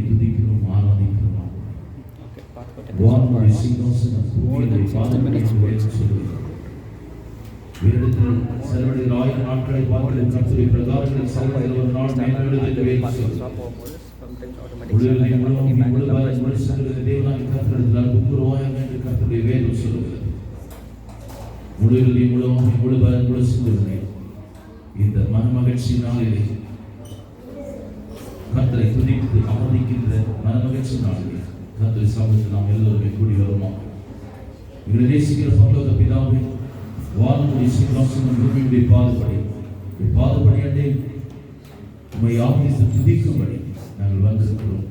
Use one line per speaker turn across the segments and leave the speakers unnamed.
துதிக்கிறோம், ஆராதிக்கிறோம். வானமுடைய சிங்காசனம் பூமியிலே பாதபடியாக சொல்லுகிறது. வேதத்தில் செலவழிகள் 1000 நாட்களை பார்த்து கர்த்தருடைய பிரகாரங்களில் செலவழிகள் ஒரு நாள் மேலெழுந்து வேதம் சொல்லுகிறது. உலகிலே முழுவதும் தேவனாகிய கர்த்தரிடத்தில் அன்பு கூறுவாயாக என்று கர்த்தருடைய வேதம் சொல்லுகிறது. உலகிலே முழு சொல்லுகிறேன். இந்த மனமகிழ்ச்சி நாளிலே கர்த்தரை துதித்து ஆராதிக்கின்ற மனமகிழ்ச்சி நாளிலே கர்த்தரை சமூகத்தில் நாம் எல்லோருமே கூடி வருவோம். எங்களை நேசிக்கிற பரலோக பிதாவே, வானமுடைய சிங்காசனம் பூமியுடைய பாதபடி அண்டே உம்மை ஆராதித்து துதிக்கும்படி நாங்கள் வந்திருக்கிறோம்.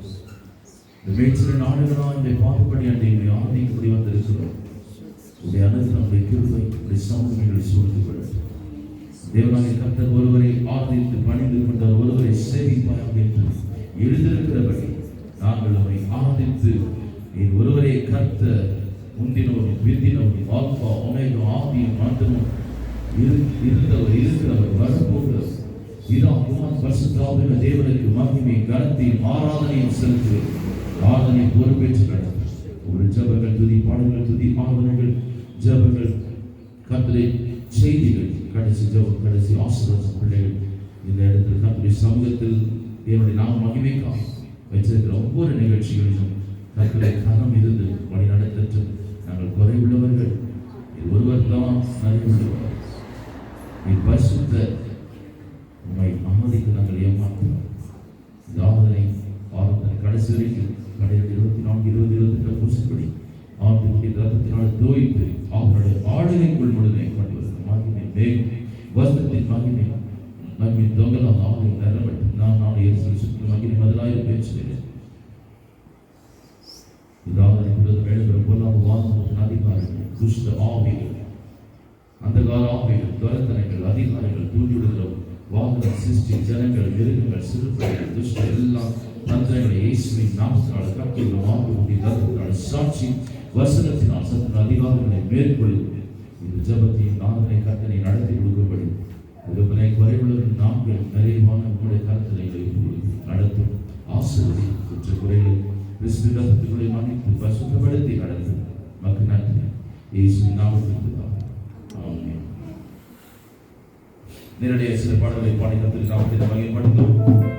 இந்த மேய்ச்சலை நாடுகளாக இந்த பாதபடி அண்டை உம்மை ஆராதிக்கும்படி வந்திருக்கிறோம். உடைய அனுகிரகம், உடைய கிருபை, உடைய சமூகம் எங்களை சூழ்ந்து கொள்ளட்டும். தேவனாகிய கர்த்தர் ஒருவரை ஆராதித்து பணிந்து கொண்டார், ஒருவரை சேவிப்பாயாக என்று எழுதியிருக்கிறபடி நாங்கள் அவரை ஆராதித்து நீ ஒருவரை கர்த்தர் முந்தினோரும் பிந்தினோரும் ஆல்பா ஒமேகா ஆதியும் அந்தமும் இருக்கிறவர் வரப்போகிறவர் இதா குமார் பரிசுத்தாவிய தேவனுக்கு மகிமை கனத்தையும் ஆராதனையும் செலுத்துவது ஆராதனை பொறுப்பேற்று நடக்கும். ஒரு ஜபங்கள், துதி பாடல்கள், துதி ஆராதனைகள், ஜபங்கள், கர்த்தரை செய்திகள், கடைசி ஜபம், கடைசி ஆசீர்வாதம் பிள்ளைகள் இந்த இடத்தில் கர்த்தருடைய சமூகத்தில் தேவனுடைய நாம் மகிமைக்காக வைத்திருக்கிற ஒவ்வொரு நிகழ்ச்சிகளிலும் கர்த்தரை கரம் இருந்து வழி நடத்தற்று. நாங்கள் குறைவுள்ளவர்கள், ஒருவர் தான் அறிவுள்ளவர். நீ பரிசுத்த உண்மை ஆராதிக்க நாங்கள் ஏமாற்றுவோம். இந்த ஆராதனை கடைசி வரைக்கும் 24-20 பூசப்படி ஆண்டுடைய ரத்தத்தினால் தோய்த்து அவருடைய ஆளுகைக்குள் முழுமை கொண்டு வருகிறோம். மகிமை மேலும் வஸ்திரத்தின் மகிமை தொங்கலாம் ஆளுகை நிறப்பட்டு நான் சுற்றி மகிமை முதலாயிரம் பேசுகிறேன். அதிகாரிகள், துஷ்ட ஆவிகள், அந்தகார ஆவிகள், துரத்தனைகள், அதிகாரிகள், தூண்டிவிடுகிற வாகன சிருஷ்டி, ஜனங்கள், மிருகங்கள், சிறுபைகள், துஷ்ட எல்லாம் தந்திரங்களை இயேசுவின் நாமத்தினால் கட்டுள்ள வாக்குறுதியினால் சாட்சி வசனத்தினால் சற்று அதிகாரங்களை மேற்கொள்ளும். இந்த ஜபத்தையும் நாதனை கட்டளை நடத்தி கொடுக்கப்படி உலகனை குறைவுள்ளவர்கள் நாங்கள் நிறைவான உங்களுடைய கருத்தனைகளை நடத்தும். ஆசிரியரை குற்ற குறைகளை கிறிஸ்துவை மன்னித்து பரிசுத்தப்படுத்தி நடத்தும். மக்கள் நன்றி இயேசுவின் நாமத்தில் தான். ஆமென். நேரடியாக சில பாடல்களை பாடி கர்த்தருக்கு நாமத்தை மகிமைப்படுத்துவோம்.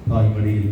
தாய்மடியில்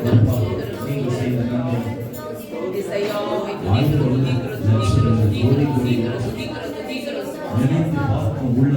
அப்பா, நீங்க செய்த நன்மை ஆயிரம் லட்சம் கோடி கோடி நினைத்து பார்க்கும் உள்ள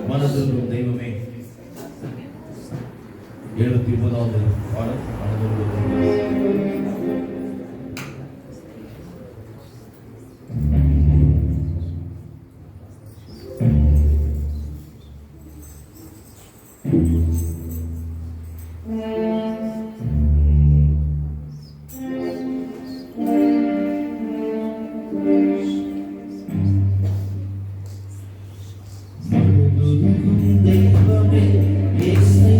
மனதுருகும் தெய்வமே 79வது பாடல் மனதுருகும் தெய்வமே இயேசுவே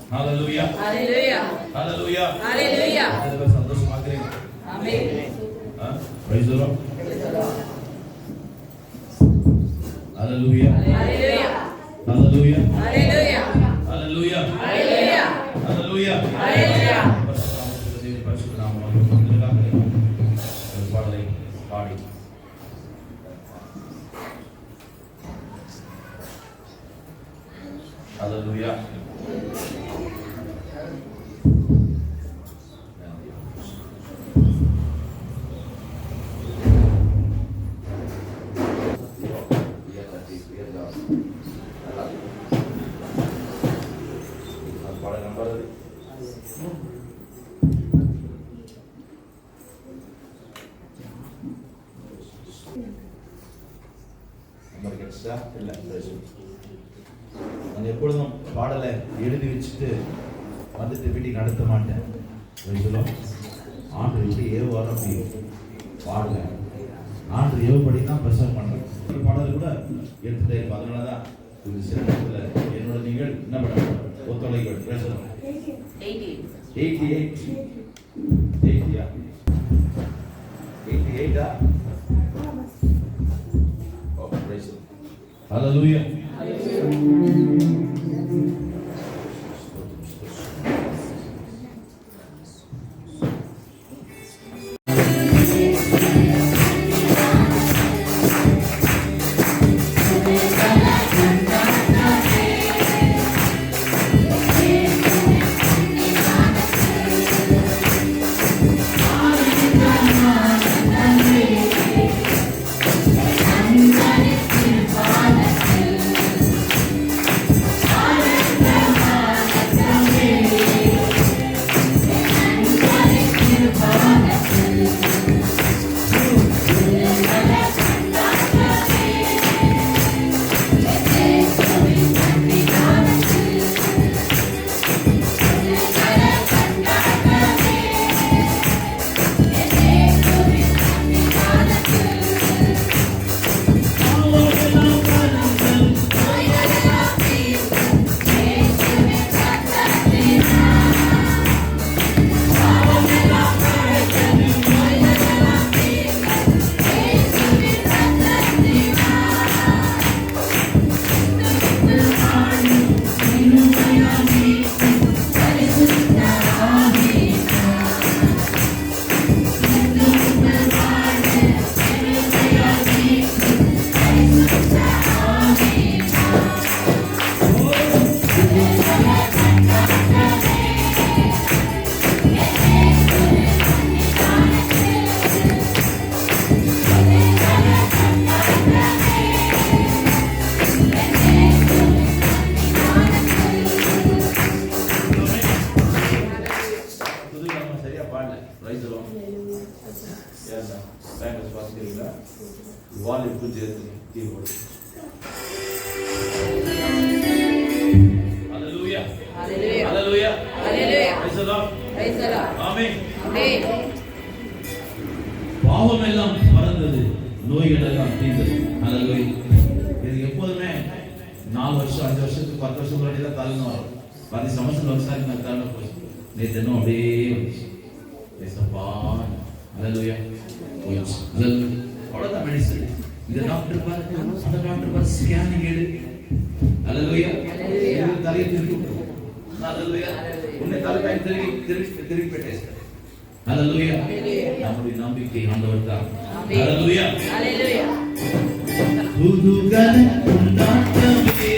Hallelujah. Hallelujah. Hallelujah. Hallelujah. Hallelujah. Hallelujah. Hallelujah. Hallelujah. பரிசுத்த நாமத்துக்கு பாடலை பாடி Hallelujah. நான் எப்பொழுதும் பாடலை எழுதி வச்சுட்டு வந்துட்டு வீட்டுக்கு நடத்த மாட்டேன். ஆண்டு எப்படி ஏவுவாரோ அப்படி பாடுவேன். ஆண்டு ஏவுபடி தான் பிரசவம் பண்ணுறேன். பாடல் கூட எடுத்துட்டே இருப்பேன். அதனால தான் ஒரு சில நேரத்தில் என்னோட நீங்கள் என்ன பண்ண ஒத்துழைகள் பேசணும். 88 8. Oh, praise the Lord. Hallelujah. பாவம் எல்லாம் பறந்தது, நோய்கள் எல்லாம் தீர்ந்தது. இது எப்போதுமே 4 வருஷம் 5 வருஷத்துக்கு 10 வருஷம் முன்னாடி தான் தலைமை வரும். 10 సంవత్సరాలు ఒకసారి నాకు தலைமை போய் நேற்று அப்படியே அவ்வளோதான் மெடிசன். இந்த டாக்டர் பாரு, அந்த டாக்டர் பாரு, ஸ்கேனிங் எடு. அல்லேலூயா. தலையை திருப்பி உன்னை தலைக்காய் திருப்பி பேச. அல்லேலூயா. நம்முடைய நம்பிக்கை ஆண்டவர் தான். அல்லேலூயா. அல்லேலூயா. புதுகலை உண்டாக்கவே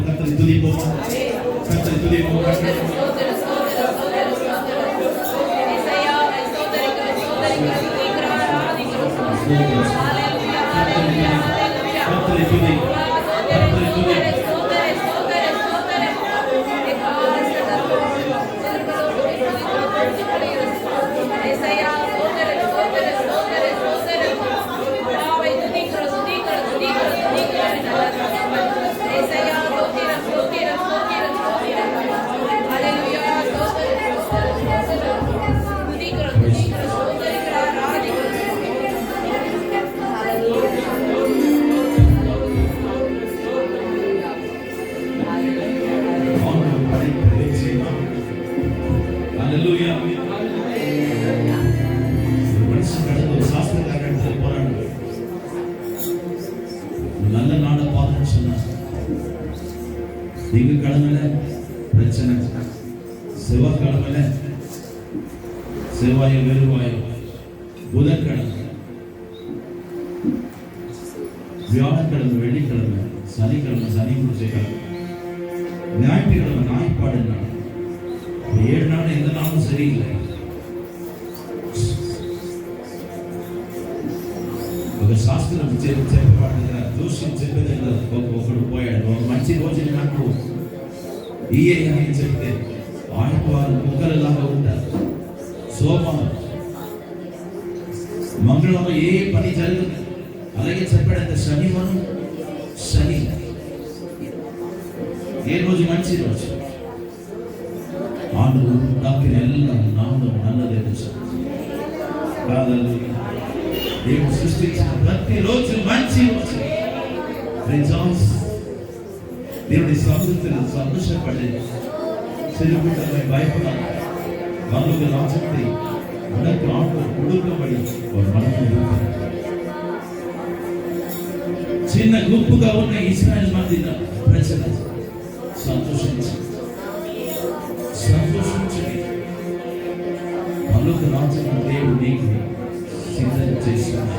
கர்த்தரை துதிப்போம். கர்த்தரை துதிப்போம். திங்கட்கிழமையில பிரச்சனை, செவ்வாய்க்கிழமையில செவ்வாயும் வெறுவாயும், புதன்கிழமை, வியாழக்கிழமை, வெள்ளிக்கிழமை, சனிக்கிழமை சனி குடிச்ச கிழமை, ஞாயிற்றுக்கிழமை நாய்ப்பாடு நாள். 7 நாள் எந்த நாளும் சரியில்லை. ఒక శాస్త్రం చెప్పబడిన దోషం చెప్పేది ఒకడు పోయాడు. ఒక మంచి రోజుని నాకు ఈఏ అని చెప్తే ఆయన వారు కుక్కలలాగా ఉంటారు. సోమవారం మంగళవారం ఏ పని జరగదు. అలాగే చెప్పాడంత శనివారం శని ఏ రోజు మంచి రోజు ఆడు నాకు నాడు నన్నదే కాదు. దేవుడు సృష్టించిన ప్రతిరోజు మంచి రోజు. దేవుడి సమృద్ధిని సంతోషపడి சிறுகுட்டமை பயப்படாத வாழ்வு ராஜத்தை உனக்கு ஆண்டவர் கொடுக்கபடி ஒரு மனதில் చిన్న గుంపుగా ఉన్న ఇశ్రాయేల్ మంది ప్రజలు సంతోషించండి. పలుకు రాజును దేవుడు నీకు సిద్ధం చేశాడు.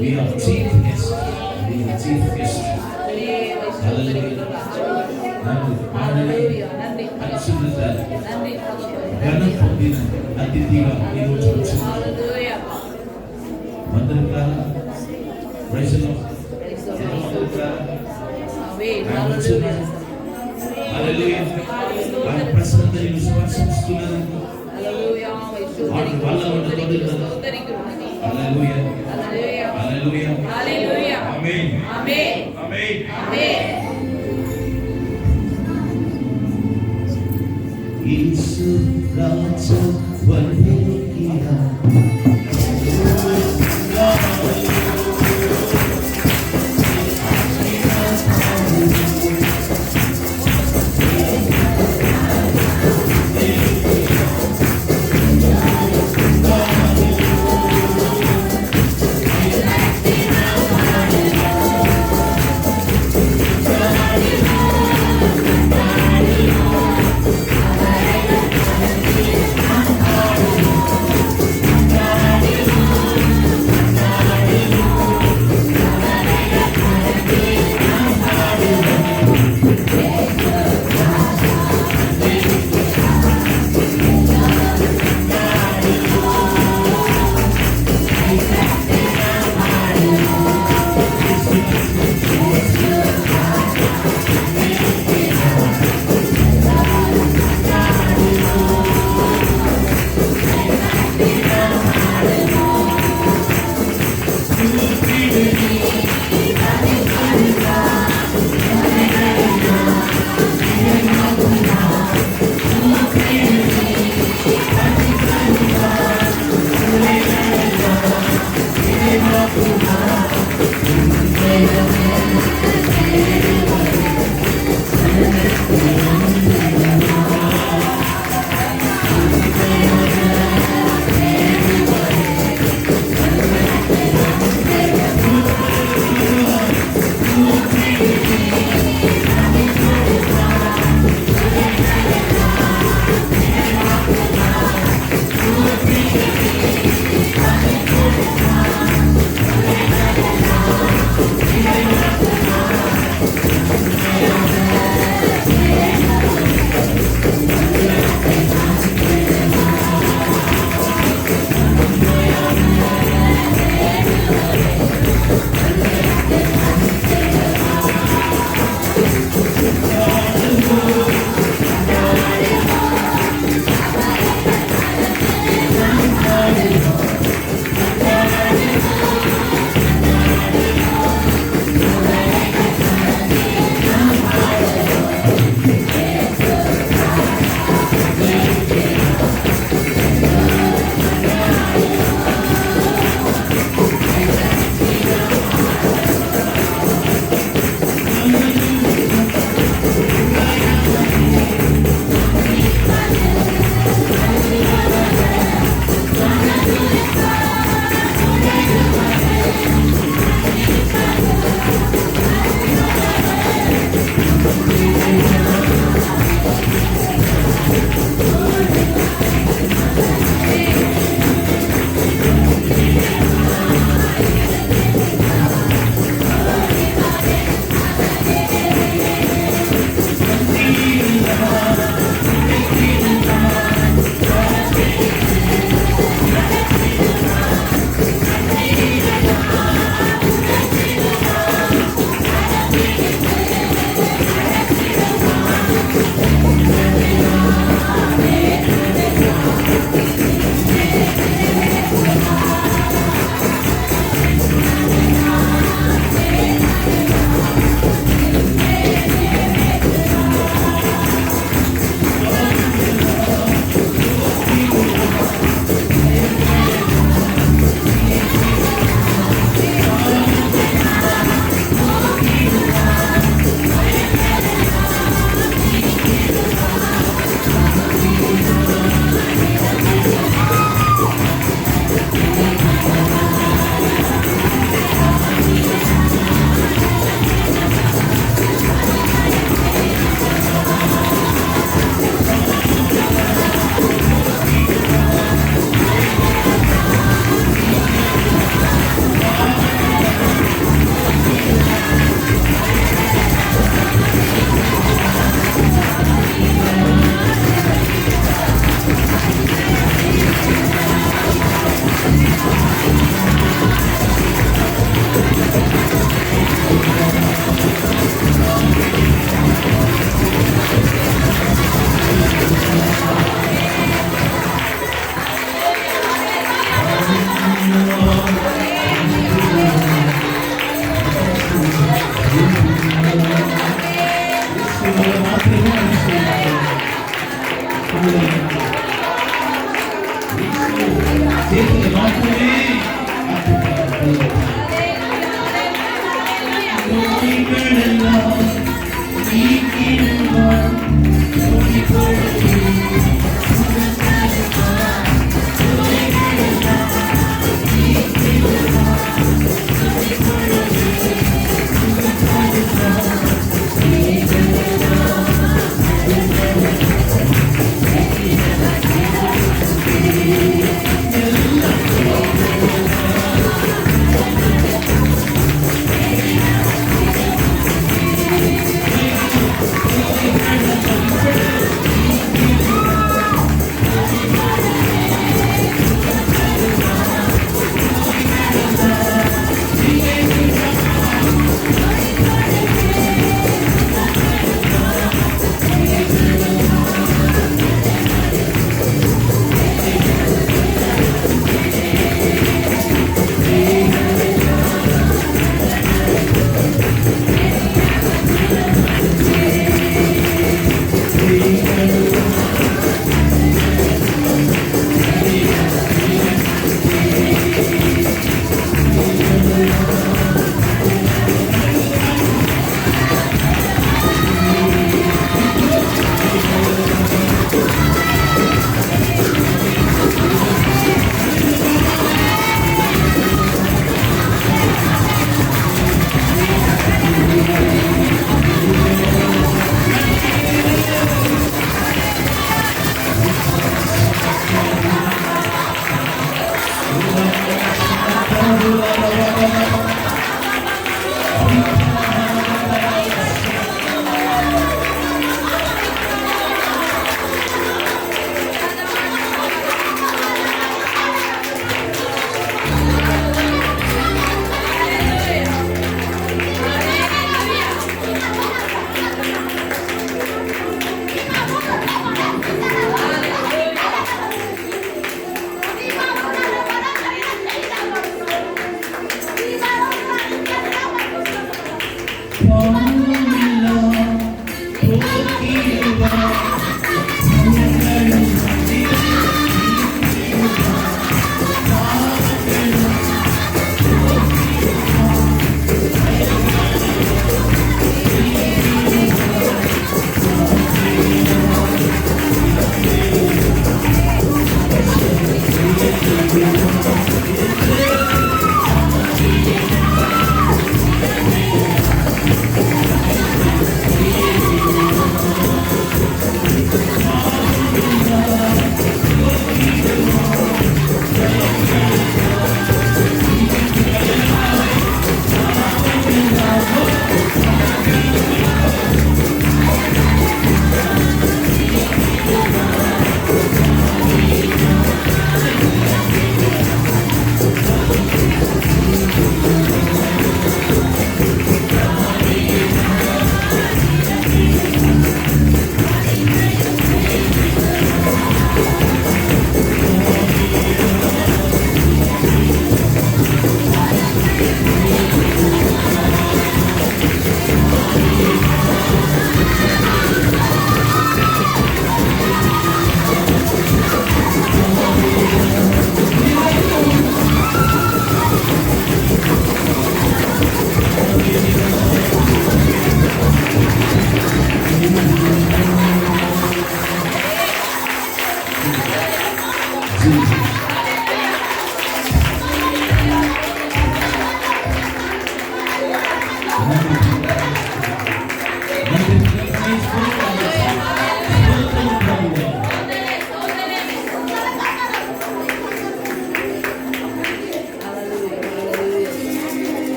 We are chief guest. We are chief guest. Hallelujah. పరిశుద్ధత ఘన పొందిన అతిథిగా ఈరోజు వచ్చింది. మందిరంగా ప్రజలు ఆయన ప్రసన్నతని విశ్వాసిస్తున్నారు. వాళ్ళ Hallelujah. Hallelujah. Amen. Amen. Amen. Amen. Yesu Raja Walikia.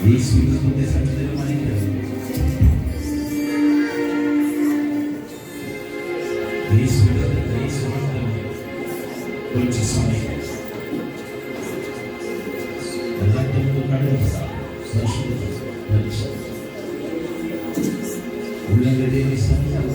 இயேசுவின் நாமத்தை சற்று நேரம் அழைக்கிறேன். இயேசுவின் நாமத்தை கொஞ்சம் சமயம் எல்லாத்துக்கும் கடவுளா உள்ளங்களே சமயம்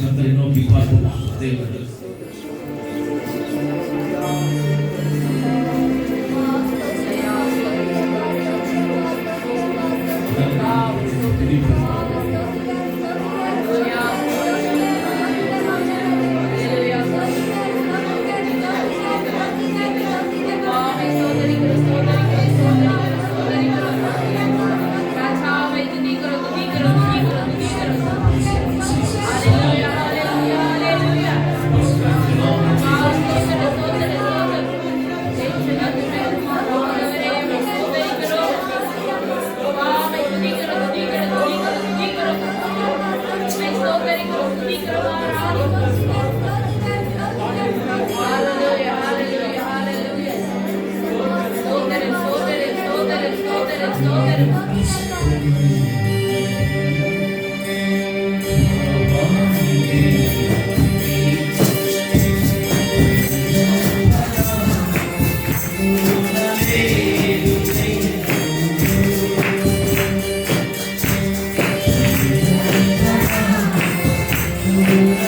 கர்த்தரை நோக்கி பார்ப்போம். தேவன்
Thank you.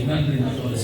நன்றி நல்ல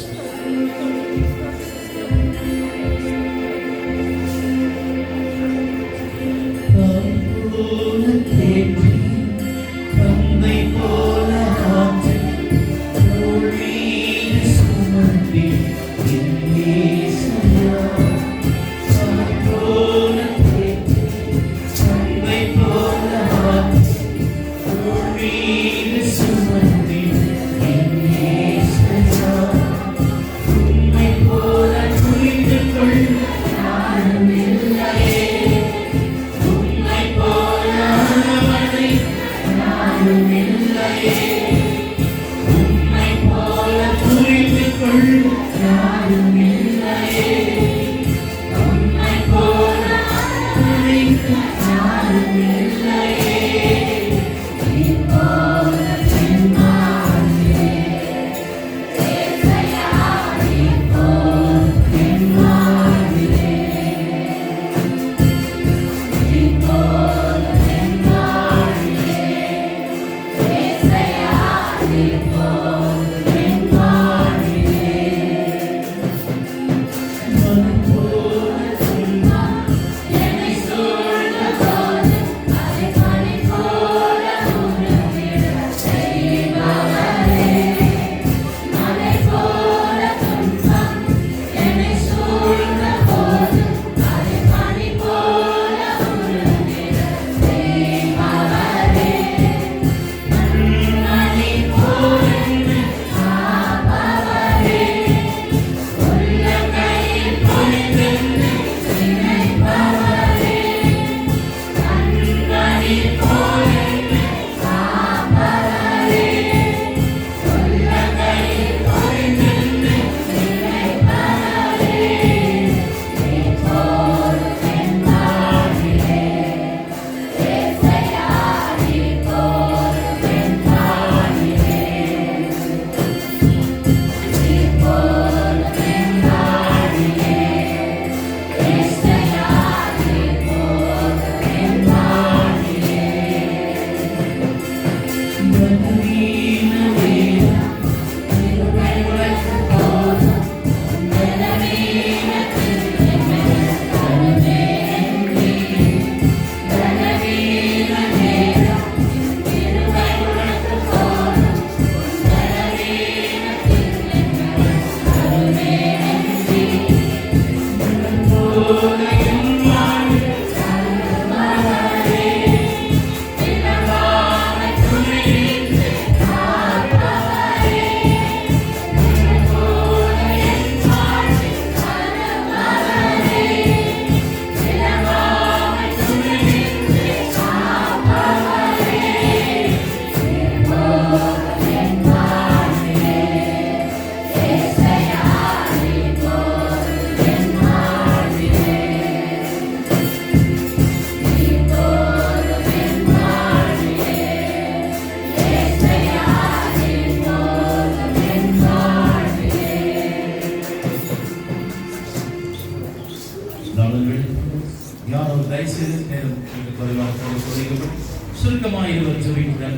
சுருக்கமாக இருவர் ஜெபிக்கிறார்.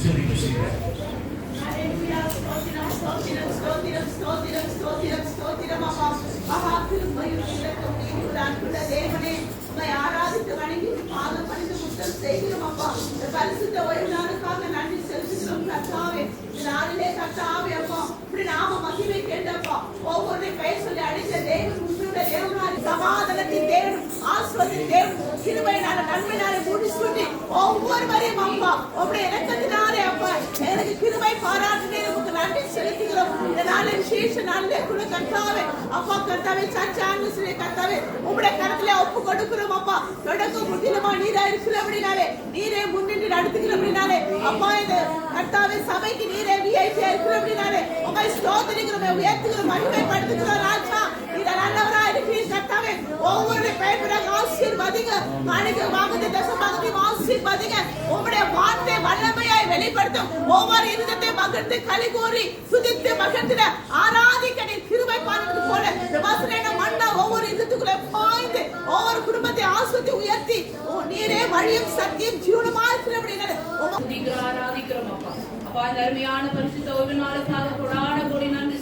ஜெபிக்க செய்கிறார்.
ஆராதித்து வணங்கி பாதம் பணிந்து முத்தம் செய்கிறோம் அப்பா. பரிசுத்த ஓய்வு நாளுக்காக நன்றி செலுத்துகிறோம் கர்த்தாவே. நாளிலே கர்த்தாவே அப்பா இப்படி நாம மகிமை கேட்டப்பா. ஒவ்வொரு பெயர் சொல்லி அழைத்த தேவன் உங்களுடைய தேவனாரி சமாதானத்தின் தேவன், ஆசீர்வாதத்தின் தேவன், கிருபையினால நன்மையினால முடிசூட்டி ஒவ்வொருவரையும் அப்பா உங்களுடைய இரக்கத்தினாலே அப்பா எனக்கு கிருபை பாராட்டினே நமக்கு நன்றி செலுத்துகிறோம். இந்த நாளில் விசேஷ நாளிலே கூட கர்த்தாவே அப்பா கர்த்தாவே சச்சான்னு சொல்லி கர்த்தாவே உங்களுடைய கரத்திலே ஒப்பு கொடுக்கிறோம் அப்பா. தொடக்க முற்றிலுமா நீரா இருக்கிறபடினாலே, நீரே முன்னின்று நடத்துகிறபடினாலே அப்பா இந்த கர்த்தாவே சபைக்கு நீரே விஐபி இருக்கிறபடினாலே உங்களை ஸ்தோத்திரிக்கிறோம், உயர்த்துகிறோம், மகிமைப்படுத்துகிறோம். ராஜா நீர் நல்லவரா இருக்கிறீர் கர்த்தாவே. ஒவ்வொரு பெயராக ஆசீர்வதிங்க, காணிக்கை வாங்குது தசமகத்தையும் ஆசீர்வதிங்க. உங்களுடைய வார்த்தை வல்லமையாய் வெளிப்படுத்தும். ஒவ்வொரு இருதயத்தை மகிழ்ந்து களி கூறி துதித்து மகிழ்ந்திட ஆராதிக்க நீர் கிருபை பாராட்டுவது போல விமர்சன மண்ணா ஒவ்வொரு இருதயத்துக்குள்ளே பாய்ந்து ஒவ்வொரு குடும்பத்தை ஆசீர்வதி உயர்த்தி நீரே வழியும் சத்தியம் ஜீவனமா இருக்கிறபடினாலே ஆராதிக்கிறோம் அப்பா. அப்பா இந்த அருமையான பரிசுத்த ஓய்வு நாளுக்காக கொடான கோடி நன்றி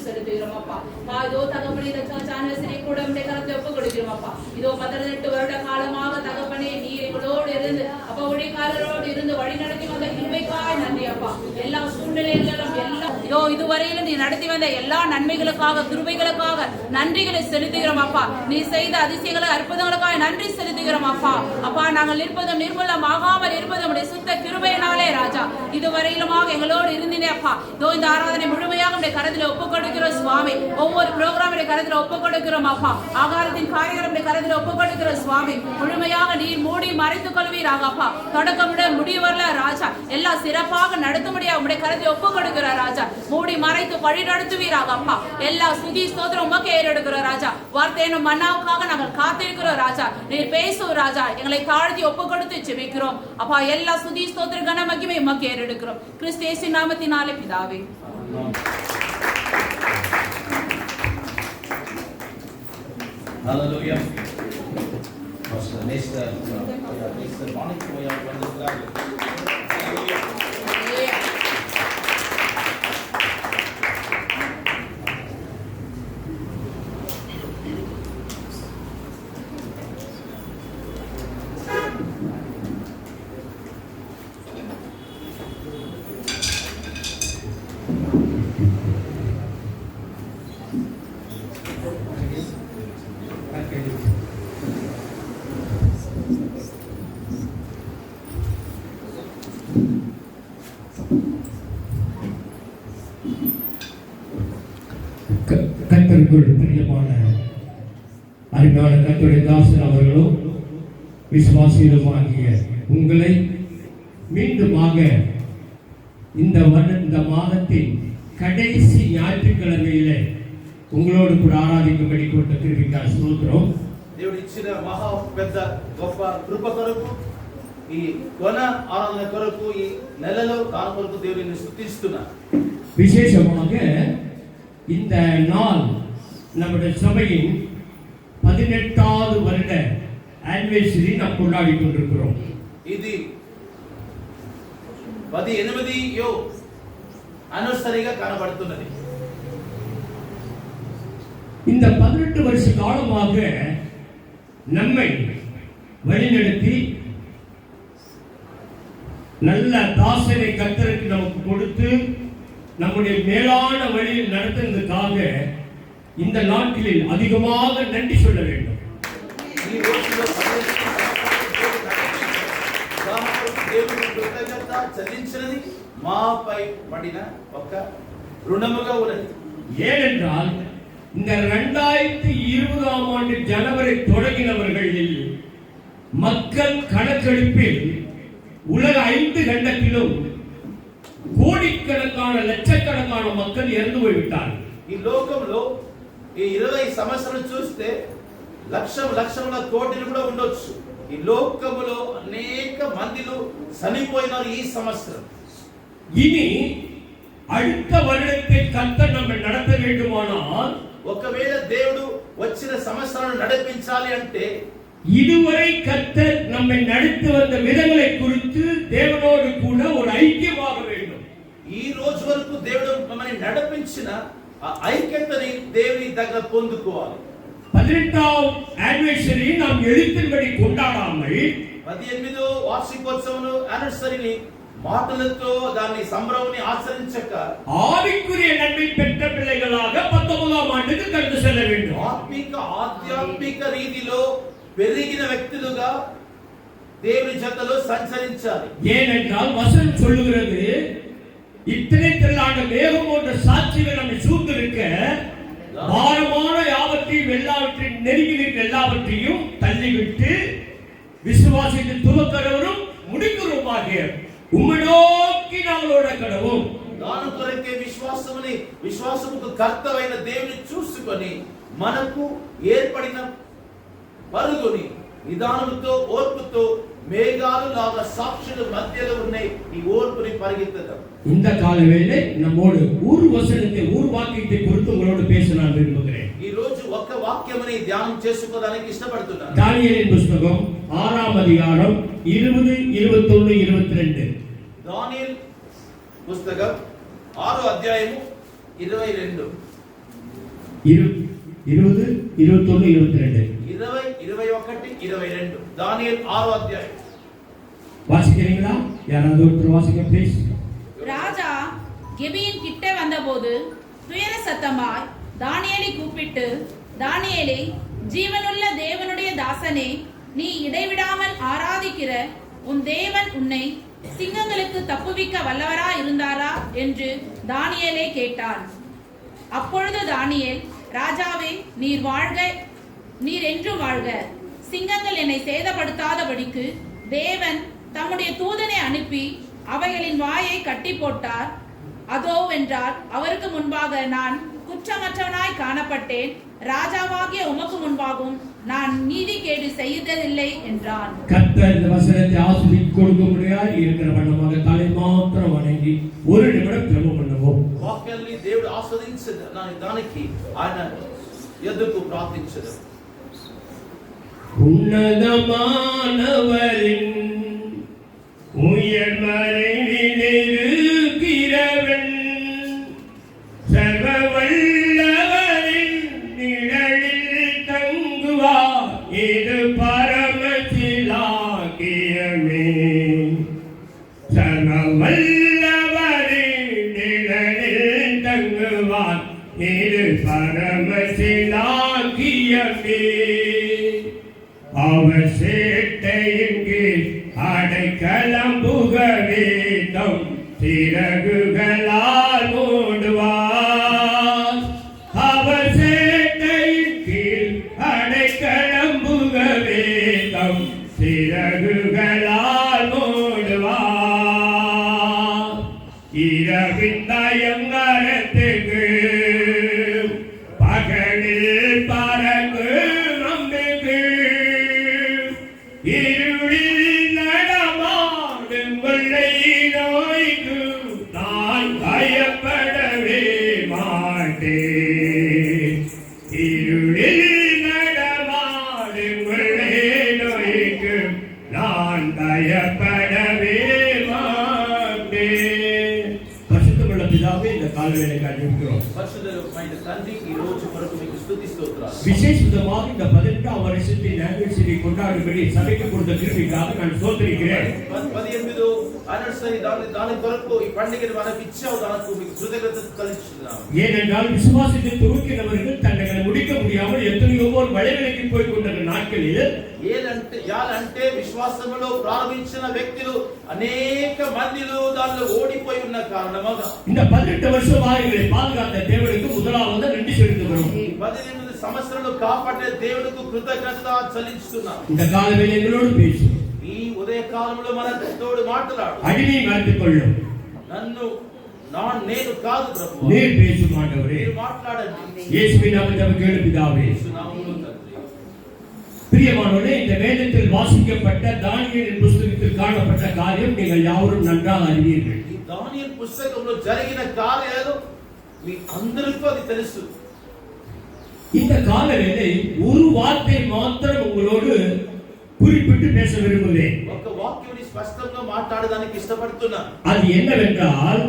அப்பா. இதோ 18 வருட காலமாக தகப்பனே நீர் எங்களோடு இருந்து அப்பா ஊழியக்காரரோடு இருந்து வழி நடத்தி வந்த கிருபைக்காய் நன்றி அப்பா. எல்லா சூழ்நிலைகளிலும் எல்லாம் இதோ இதுவரையிலும் நீ நடத்தி வந்த எல்லா நன்மைகளுக்காக கிருபைகளுக்காக நன்றிகளை செலுத்துகிறோம் அப்பா. நீ செய்த அதிசயங்களை அற்புதங்களுக்காக நன்றி செலுத்துகிறோம் அப்பா. அப்பா நாங்கள் இருப்பதும் நிர்மூலமாகாமல் இருப்பதும் உடைய சுத்த கிருபையினாலே ராஜா இதுவரையிலுமாக எங்களோடு இருந்தீனே அப்பா. இதோ இந்த ஆராதனை முழுமையாக உடைய கரத்தில் ஒப்புக் கொடுக்கிறோம் சுவாமி. ஒவ்வொரு ப்ரோக்ராமுடைய கரத்தில் ஒப்புக் கொடுக்கிறோம் அப்பா. ஆகாரத்தின் காரியங்களுடைய கரத்தில் ஒப்புக் கொடுக்கிறோம் சுவாமி. முழுமையாக நீர் மூடி மறைத்துக் கொள்வீராக அப்பா. தொடக்கம் முடிவு வரல ராஜா எல்லாம் சிறப்பாக நடத்தும்படியாக உடைய கரத்தில் ஒப்புக் கொடுக்கிறார் ராஜா. மூடி மறைத்து வழி நடத்துவீராக அப்பா. எல்லா சுதி ஸ்தோத்திரம் உமக்கு ஏறெடுக்கிறோம் ராஜா. வார்த்தையினும் மன்னாவுக்காக நாங்கள் காத்திருக்கிறோம் ராஜா. நீர் பேசும் ராஜா. எங்களை தாழ்த்தி ஒப்புக் கொடுத்து ஜெபிக்கிறோம் அப்பா. எல்லா சுதி ஸ்தோத்திர கன மகிமை உமக்கு ஏறெடுக்கிறோம் கிறிஸ்து இயேசு நாமத்தினாலே பிதாவே.
Hallelujah. Pastor Nesta Manikmaya வந்திருக்கிறார்கள்.
கர்த்தருக்குள் பிரியமான அருமையான கர்த்தருடைய தாசன் அவர்களும் விசுவாசிகளுமாகிய உங்களை மீண்டுமாக இந்த மாதத்தின் கடைசி ஞாயிற்றுக்கிழமையிலே உங்களோடு கூட ఆరాధించబడి కొట్ట కృపగా స్తోత్రం.
దేవుడు ఇచ్చిన మహా పెద్ద గొప్ప కృప కొరకు ఈ కొన ఆరాధన కొరకు ఈ నెలలో దాని కొరకు దేవుడిని స్తుతిస్తున్నాను.
விசேஷமாக இந்த நாள் நம்முடைய சபையின் 18வது வருட ஆனிவர்சரி நாம் கொண்டாடி கொண்டிருக்கிறோம்.
ఇది 18వ యానివర్సరీగా కనబడుతున్నది.
இந்த 18 வருஷ காலமாக நம்மை வழிநடத்தி நல்ல தாசனை கர்த்தருக்கு நமக்கு கொடுத்து நம்முடைய மேலான வழியில் நடத்துவதற்காக இந்த நாட்டில் அதிகமாக நன்றி சொல்ல வேண்டும். ஏனென்றால் இந்த 2020ஆம் ஆண்டு ஜனவரி தொடங்கினவர்களில் மக்கள் கணக்கெடுப்பில் உலக 5 கண்டத்திலும் కోడికణకాన లక్షకణకాన மக்கள் இறந்து போய்விட்டார்கள்.
ఈ లోకంలో ఈ 20 సంవత్సరాలు చూస్తే లక్షల కోటిలు కూడా ఉండొచ్చు. ఈ లోకములో అనేక మందిలు చనిపోయినారు ఈ సంవత్సరం.
இனி அடுத்த வருடத்தை கர்த்தர் நம்மை நடத்த வேண்டுமானால்
ఒకవేళ దేవుడు వచ్చిన సంవత్సరాలను నడిపించాలి అంటే
இதுவரை கர்த்தர் நம்மை நடத்தி வந்த விதங்களை குறித்து தேவனோடு கூட ஒரு ஐக்கியமாக வேண்டும்.
ఈ రోజు వరకు దేవుడు మనల్ని నడిపించిన ఆ ఐక్యతని దేవుని దగ్గర పొందుకోవాలి.
18వ యానివర్సరీ நாம் எழுத்தின்படி கொண்டாடாமல்
18వ వార్షికోత్సవం యానివర్సరీని మాటలతో దాని సంబరాన్ని ఆచరించక
ஆவிக்குரிய நன்மை பெற்ற பிள்ளைகளாக 19ஆம் ஆண்டுக்கு கடந்து செல்ல வேண்டும்.
ఆధ్యాత్మిక రీతిలో పెరిగిన వ్యక్తులుగా దేవుని జతలో సంచరించాలి.
ஏனென்றால் வசனம் சொல்லுகிறது இத்தனை திரளான மேகம் போன்ற சாட்சிகள் நம்மை சூழ்ந்திருக்க பாரமான யாவற்றையும் எல்லாவற்றையும் நெருங்கி நிற்கிற எல்லாவற்றையும் தள்ளிவிட்டு விசுவாசத்தில் துவக்கிறவரும் முடிக்கிறவருமாகிய உம்மை நோக்கி நாங்கள் ஓட கடவோம்.
దాని కొరకే విశ్వాసముకు కర్తవైన దేవుని చూసుకొని మనకు ఏర్పడిన పరుగుని నిదానముతో ఓర్పుతో మేఘాలు లాగా సాక్షుల మధ్యలో ఉన్నాయి ఈ ఓర్పుని పరిగెత్తడం.
இந்த காலவேளை நம்மோடு ஊர் வசனத்தை ஊர் வாக்கியத்தை குறித்து உங்களோடு பேச நான் விரும்புகிறேன்.
ఈ రోజు ఒక వాక్యముని ధ్యానం చేసుకోవడానికి ఇష్టపడుతున్నాను.
தானியேலின் புத்தகம் 6ஆம் அதிகாரம் 20, 21, 22.
దానియేలు పుస్తకం 6వ అధ్యాయము 22
20, 21, 22.
20, 22 தானியேல் 6 அத்தியாயம்.
வாசிக்கிறீங்களா? யாராவது ஒருத்தர் வாசிக்க ப்ளீஸ்.
ராஜா கெபியின் கிட்ட வந்தபோது துயர சத்தமாய் தானியேலை கூப்பிட்டு, தானியேலே, ஜீவனுள்ள தேவனுடைய தாசனே, நீ இடைவிடாமல் ஆராதிக்கிற உன் தேவன் உன்னை சிங்கங்களுக்கு தப்புவிக்க வல்லவரா இருந்தாரா என்று தானியேலை கேட்டான். அப்பொழுது தானியேல், ராஜாவே, நீர் வாழ்க, நீர் என்றும் வாழ்க. சிங்கங்கள் என்னை சேதப்படுத்தாதபடிக்கு தேவன் தம்முடைய தூதனை அனுப்பி அவைகளின் வாயை கட்டி போட்டார். அதோ வென்றால் அவருக்கு முன்பாக நான் குற்றமற்றவனாய் காணப்பட்டேன். ராஜாவாகிய உமக்கு முன்பாகவும் நான் நீதி கேடு செய்ததில்லை என்றான்.
கர்த்தர் இந்த வசனத்தை ஆசீர்வதித்து கொடுக்க முடியாது இருக்கிற வண்ணமாக தலை மாத்திரம் வணங்கி ஒரு நிமிடம் ஜெபம் பண்ணுவோம்.
వాక్యాన్ని దేవుడు ఆస్వాదించదు దానికి ఆయన ఎదుకు ప్రార్థించదు.
உன்னதமானவரின் உயர்மறையில் இருக்கிறவன் சர்வ வல்லவரின் நிழலில் தங்குவார். இது பரமசிலாக்கியமே. சர்வ வல்லவரின் நிழலில் தங்குவார். இது பரமசிலாக்கியமே. அவர் சேட்டையின் கீழ் அடைக்கலம் புக வேண்டும். சிறகுகளால் மூடுவார். அவர் சேட்டையின் கீழ் அடைக்கலம் புக வேண்டும். சிறகுகளால் மூடுவார். இரவின் பயங்கரத்துக்கு பகலில் பறக்கு நம்பிக்கை. இருளில் நடமாடும் கொள்ளை நோய்க்கு நான் பயப்படவே மாட்டேன். இருளில் நடமாடும் கொள்ளை நோய்க்கு நான் பயப்படவே மாட்டேன். பரிசுத்தமுள்ள பிதாவே, இந்த காலவேளை காண்பிக்கிறோம்.
పరిశుద్ధమైన తండ్రి, ఈ రోజు కొరకు మీకు స్తుతి స్తోత్రాలు.
விசேஷமாக இந்த 18ஆம் வருஷத்தின் ஆனிவர்சரி கொண்டாடும்படி சபைக்கு கொடுத்த கிருபைக்காக நான் ஸ்தோத்திரிக்கிறேன்.
18వ యానివర్సరీ దాని కొరకు ఈ పండుగను మనకు ఇచ్చావు, దానికి మీకు కృతజ్ఞతలు తెలుపుతున్నాము.
ஏனென்றால் விசுவாசத்தை துவக்கினவர்கள் தங்களை முடிக்க முடியாமல் எத்தனையோ வழிவிலகி போய் கொண்டிருந்த நாட்களில்
యాలంటే విశ్వాసములో ప్రారంభించిన వ్యక్తులు అనేక మందిలో దానిలో ఓడిపోయి ఉన్న కారణంగా
இந்த 18 வருஷமாக எங்களை பாதுகாத்த தேவனுக்கு முதலாவது நன்றி செலுத்துகிறோம்.
18 సంవత్సరాలు కాపాడే దేవునికి కృతజ్ఞత చెల్లిస్తున్నాం.
இந்த காலவேளை எங்களோடு பேசும்.
ఈ ఉదయ కాలంలో మనతోడు మాట్లాడు.
அடிமை மாற்றிக் கொள்ளும்.
నేను కాదు ప్రభువా,
நீர் பேசும் ஆண்டவரே.
మీరు మాట్లాడండి.
இயேசுவின் நாமத்தில் கேளு பிதாவே.
యేసు నామములో తండ్రి.
பிரியமானவர்களே, இந்த வேதத்தில் வாசிக்கப்பட்ட தானியேலின் புத்தகத்தில் காணப்பட்ட காரியம் நீங்கள் யாவரும் நன்றாக அறிவீர்கள்.
ఈ దానియేలు పుస్తకంలో జరిగిన కార్యాలు మీ అందరికీ అది తెలుసు.
இந்த காலவேளை ஒரு வார்த்தை மாத்திரம் உங்களோடு குறிப்பிட்டு பேச விரும்புகிறேன்.
ఒక వాక్యాన్ని స్పష్టంగా మాట్లాడడానికి ఇష్టపడుతున్నా.
அது என்னவென்றால்,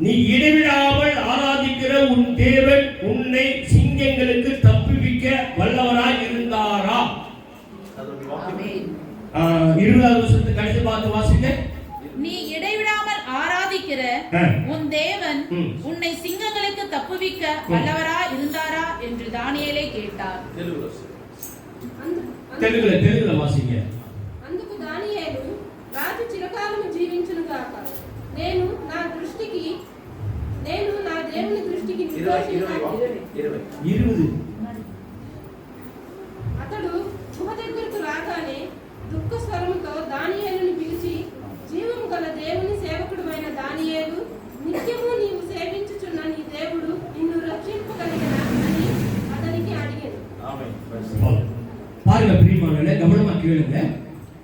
நீ இடைவிடாமல் ஆராதிக்கிற உன் தேவன் உன்னை சிங்கங்களுக்கு தப்புவிக்க வல்லவராய் இருந்தாரா? 20வது வசனத்தை கடைசி பார்த்து வாசிங்க.
நீ இடைவிடாமல் ஆராதிக்கிற உன் தேவன் உன்னை சிங்கங்களுக்கு தப்புவிக்க வல்லவரா இருந்தாரா என்று தானியேலை கேட்டார்.
தெலுங்குல வாசிங்க.
అందుకు దానియేలు, రాజు చిరకాలము జీవించును గాక. నేను నా దేవుని దృష్టికి అతడు గుహ దగ్గరకు రాగానే దుఃఖ స్వరముతో దానియేలును పిలిచి, జీవము గల దేవుని సేవకుడైన దానియేలు, నిత్యము నీవు సేవించుచున్న నీ దేవుడు నిన్ను రక్షింపగలిగినా అని అతనికి అడిగాను.
பாருங்க பிரியமானவர்களே, கவனமா கேளுங்க.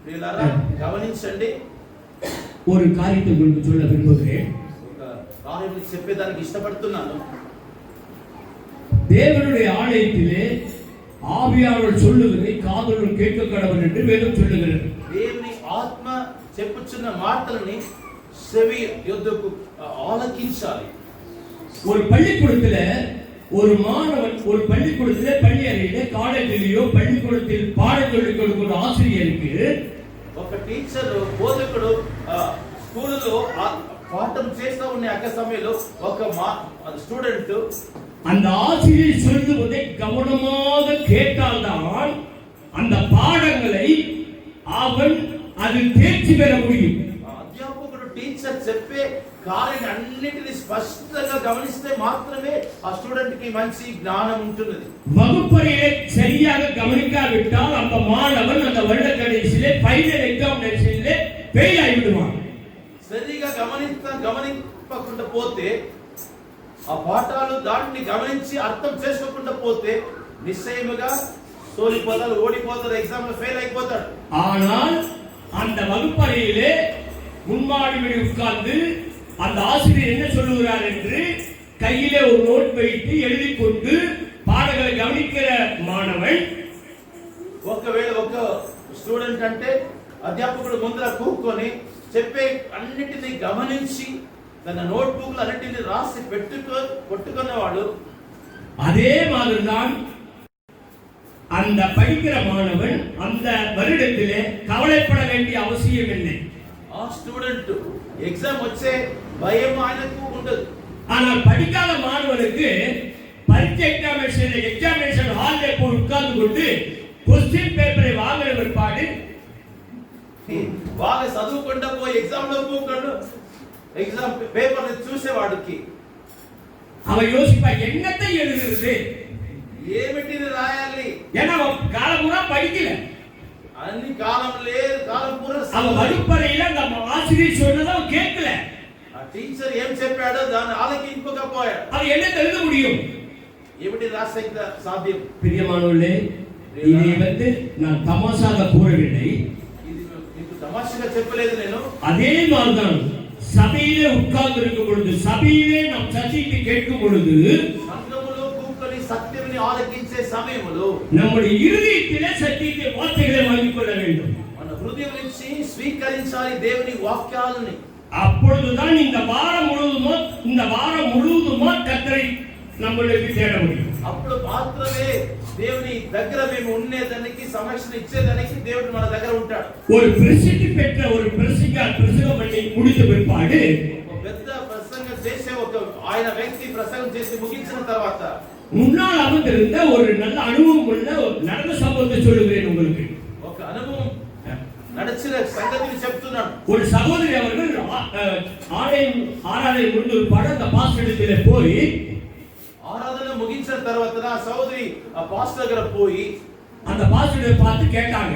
ప్రియులారా గమనించండి.
ஒரு காரியத்தை உங்களுக்கு சொல்ல விரும்புகிறேன்.
ఒక కార్యం చెప్పేదానికి ఇష్టపడుతున్నాను.
தேவனுடைய ஆலயத்திலே ஆவியானவர் சொல்லுவதை காதுடன் கேட்க கடவுள் என்று வேதம் சொல்லுகிறது.
దేవుని ఆత్మ చెప్పుచున్న మాటలని చెవి యొద్దకు ఆలకించాలి.
ஒரு பள்ளிக்கூடத்துல ஒரு மாணவன் ஒரு பள்ளிக்கூடத்திலே பள்ளி அறையிலே காலேஜிலேயோ பள்ளிக்கூடத்தில் பாடம் சொல்லிக் கொடுக்கிற ஆசிரியருக்கு
ఒక టీచర్ బోధకుడు స్కూల్లో పాఠం చేస్తా ఉండే అక్క సమయంలో ఒక స్టూడెంట్
அந்த ஆசிரியர் சொல்லுவதை கவனமாக கேட்டால்தான் அந்த பாடங்களை அவன் அதில் தேர்ச்சி பெற முடியும்.
అధ్యాపకుడు టీచర్ చెప్పే కార్యాన్ని అన్నిటిని స్పష్టంగా గమనిస్తే మాత్రమే ఆ స్టూడెంట్ కి మంచి జ్ఞానం ఉంటుంది.
வகுப்பறையை சரியாக கவனிக்காவிட்டால் அந்த மாணவன் அந்த வருட கடைசியிலே ஃபைனல் எக்ஸாமினேஷனிலே ஃபெயில் ஆகிவிடுவான்.
సరిగా గమనింపకుండా పోతే ఆ పాఠాలు దాన్ని గమనించి అర్థం చేసుకోకుండా పోతే నిశ్చయముగా సోలిపోతాడు, ఓడిపోతాడు, ఎగ్జామ్ లో ఫెయిల్ అయిపోతాడు.
ஆனால் அந்த வகுப்பறையிலே முன்மாடியில் உட்கார்ந்து அந்த ஆசிரியர் என்ன சொல்லுகிறார் என்று கையிலே ஒரு நோட் வைத்து எழுதி கொண்டு பாடங்களை கவனிக்கிற மாணவன்
ఒకవేళ ఒక స్టూడెంట్ అంటే అధ్యాపకుడు ముందర కూర్చొని చెప్పే అన్నిటిని గమనించి తన నోట్ బుక్ అన్నిటిని రాసి పెట్టుకున్నవాడు
அதே மாதிரிதான் அந்த படிக்கிற மாணவன் அந்த வருடத்திலே கவலைப்பட வேண்டிய அவசியம் இல்லை.
ఆ స్టూడెంట్ ఎగ్జామ్ వచ్చే భయం ఆయనకు ఉండదు.
ஆனால் படிக்காத மாணவனுக்கு பரீட்சை எக்ஸாமினேஷன் ஹால்ல போய் உட்கார்ந்து கொண்டு क्वेश्चन பேப்பரை வாங்குற பிற்பாடு
బాగా చదువుకుంటా పోయి ఎగ్జామ్ లో కూర్చొని ఎగ్జామ్ పేపర్ చూసేవాడికి
அவன் யோசிப்பா என்னத்தை எழுதுறது,
ఏమిటిని రాయాలి,
ஏன்னா காலம் பூரா படிக்கல.
అన్ని కాలం లేదు, కాలం పూరా
அவன் வகுப்பறையில அந்த ஆசிரியர் சொன்னதை அவன் கேட்கல.
ఆ టీచర్ ఏం చెప్పాడో దాన్ని ఆలకింపకపోయాడు.
அவன் என்ன எழுத முடியும்?
ఏమిటి రాసేక సాధ్యం?
பிரியமானவர்களே, இதை நான் தமாஷாக கூறவில்லை.
ఇది మీకు తమాషాగా చెప్పలేదు నేను.
அதே மாதிரிதான் சபையிலே உட்கார்ந்து இருக்கும் பொழுது, சபையிலே நாம் சத்தியத்தை கேட்கும் பொழுது,
సంఘములో కూర్చొని సత్యముని ఆలకించే సమయములో
நம்முடைய இருதயத்திலே சத்தியத்தை வார்த்தைகளை வாங்கிக் கொள்ள வேண்டும்.
మన హృదయం నుంచి స్వీకరించాలి దేవుని వాక్యాలని.
அப்பொழுதுதான் இந்த வாரம் முழுவதுமா கர்த்தரை நம்மளுக்கு தேட முடியும்.
అప్పుడు మాత్రమే దేవుని దగ్గర మేము ఉండేదానికి సమక్షణ ఇచ్చేదానికి దేవుడు మన దగ్గర ఉంటాడు.
ஒரு பிரசித்தி பெற்ற ஒரு பிரசங்கம் பண்ணி முடித்த பிற்பாடு
ఒక పెద్ద ప్రసంగం చేసే ఆయన వ్యక్తి ప్రసంగం చేసి ముగించిన తర్వాత
முன்னால் அமர்ந்திருந்த ஒரு நல்ல அனுபவம் உள்ள நடந்த சம்பவத்தை சொல்லுகிறேன் உங்களுக்கு.
ఒక అనుభవం నడిచిన సంగతిని చెప్తున్నాను.
ஒரு சகோதரி அவர்கள் ஆராதனை முடிந்த பிற்பாடு அந்த பாஸ்டரிடத்திலே போய்
ఆరాధన ముగించిన తర్వాత ఆ సహోదరి ఆ పాస్టర్ దగ్గర పోయి
அந்த பாஸ்டரை பார்த்து கேட்டாங்க.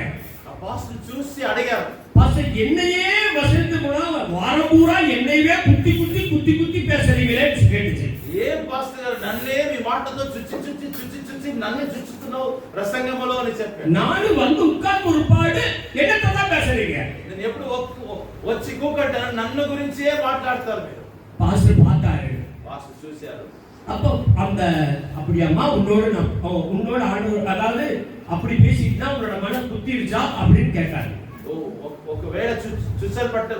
ఆ పాస్టర్ చూసి అడిగారు,
பாஸ்டர் என்னையே வசனத்து மூலம் வாரம் பூரா என்னையே குத்தி பேசுறீங்களே கேட்டுச்சு.
ఏం పాస్టర్ గారు నన్నే మీ మాటతో చుచ్చి నన్నే చుచ్చుతున్నావు ప్రసంగంలో అని చెప్పాడు.
நானும் வந்து உட்கார்ந்து ஒரு பாடு என்னத்தான் பேசுறீங்க,
నేను ఎప్పుడు వచ్చి కూకంటాను, నన్ను గురించే మాట్లాడతారు మీరు.
பாஸ்டர் பார்த்தாரு.
పాస్టర్ చూశారు.
அப்போ அந்த அப்படியாம்மா உன்னோட ஆண்டவர் அதாவது அப்படி பேசிட்டுனா உன்னோட மனம் குத்திருச்சா அப்படின்னு கேட்டாரு.
ఒకవేళ చుచ్చలు పట్ట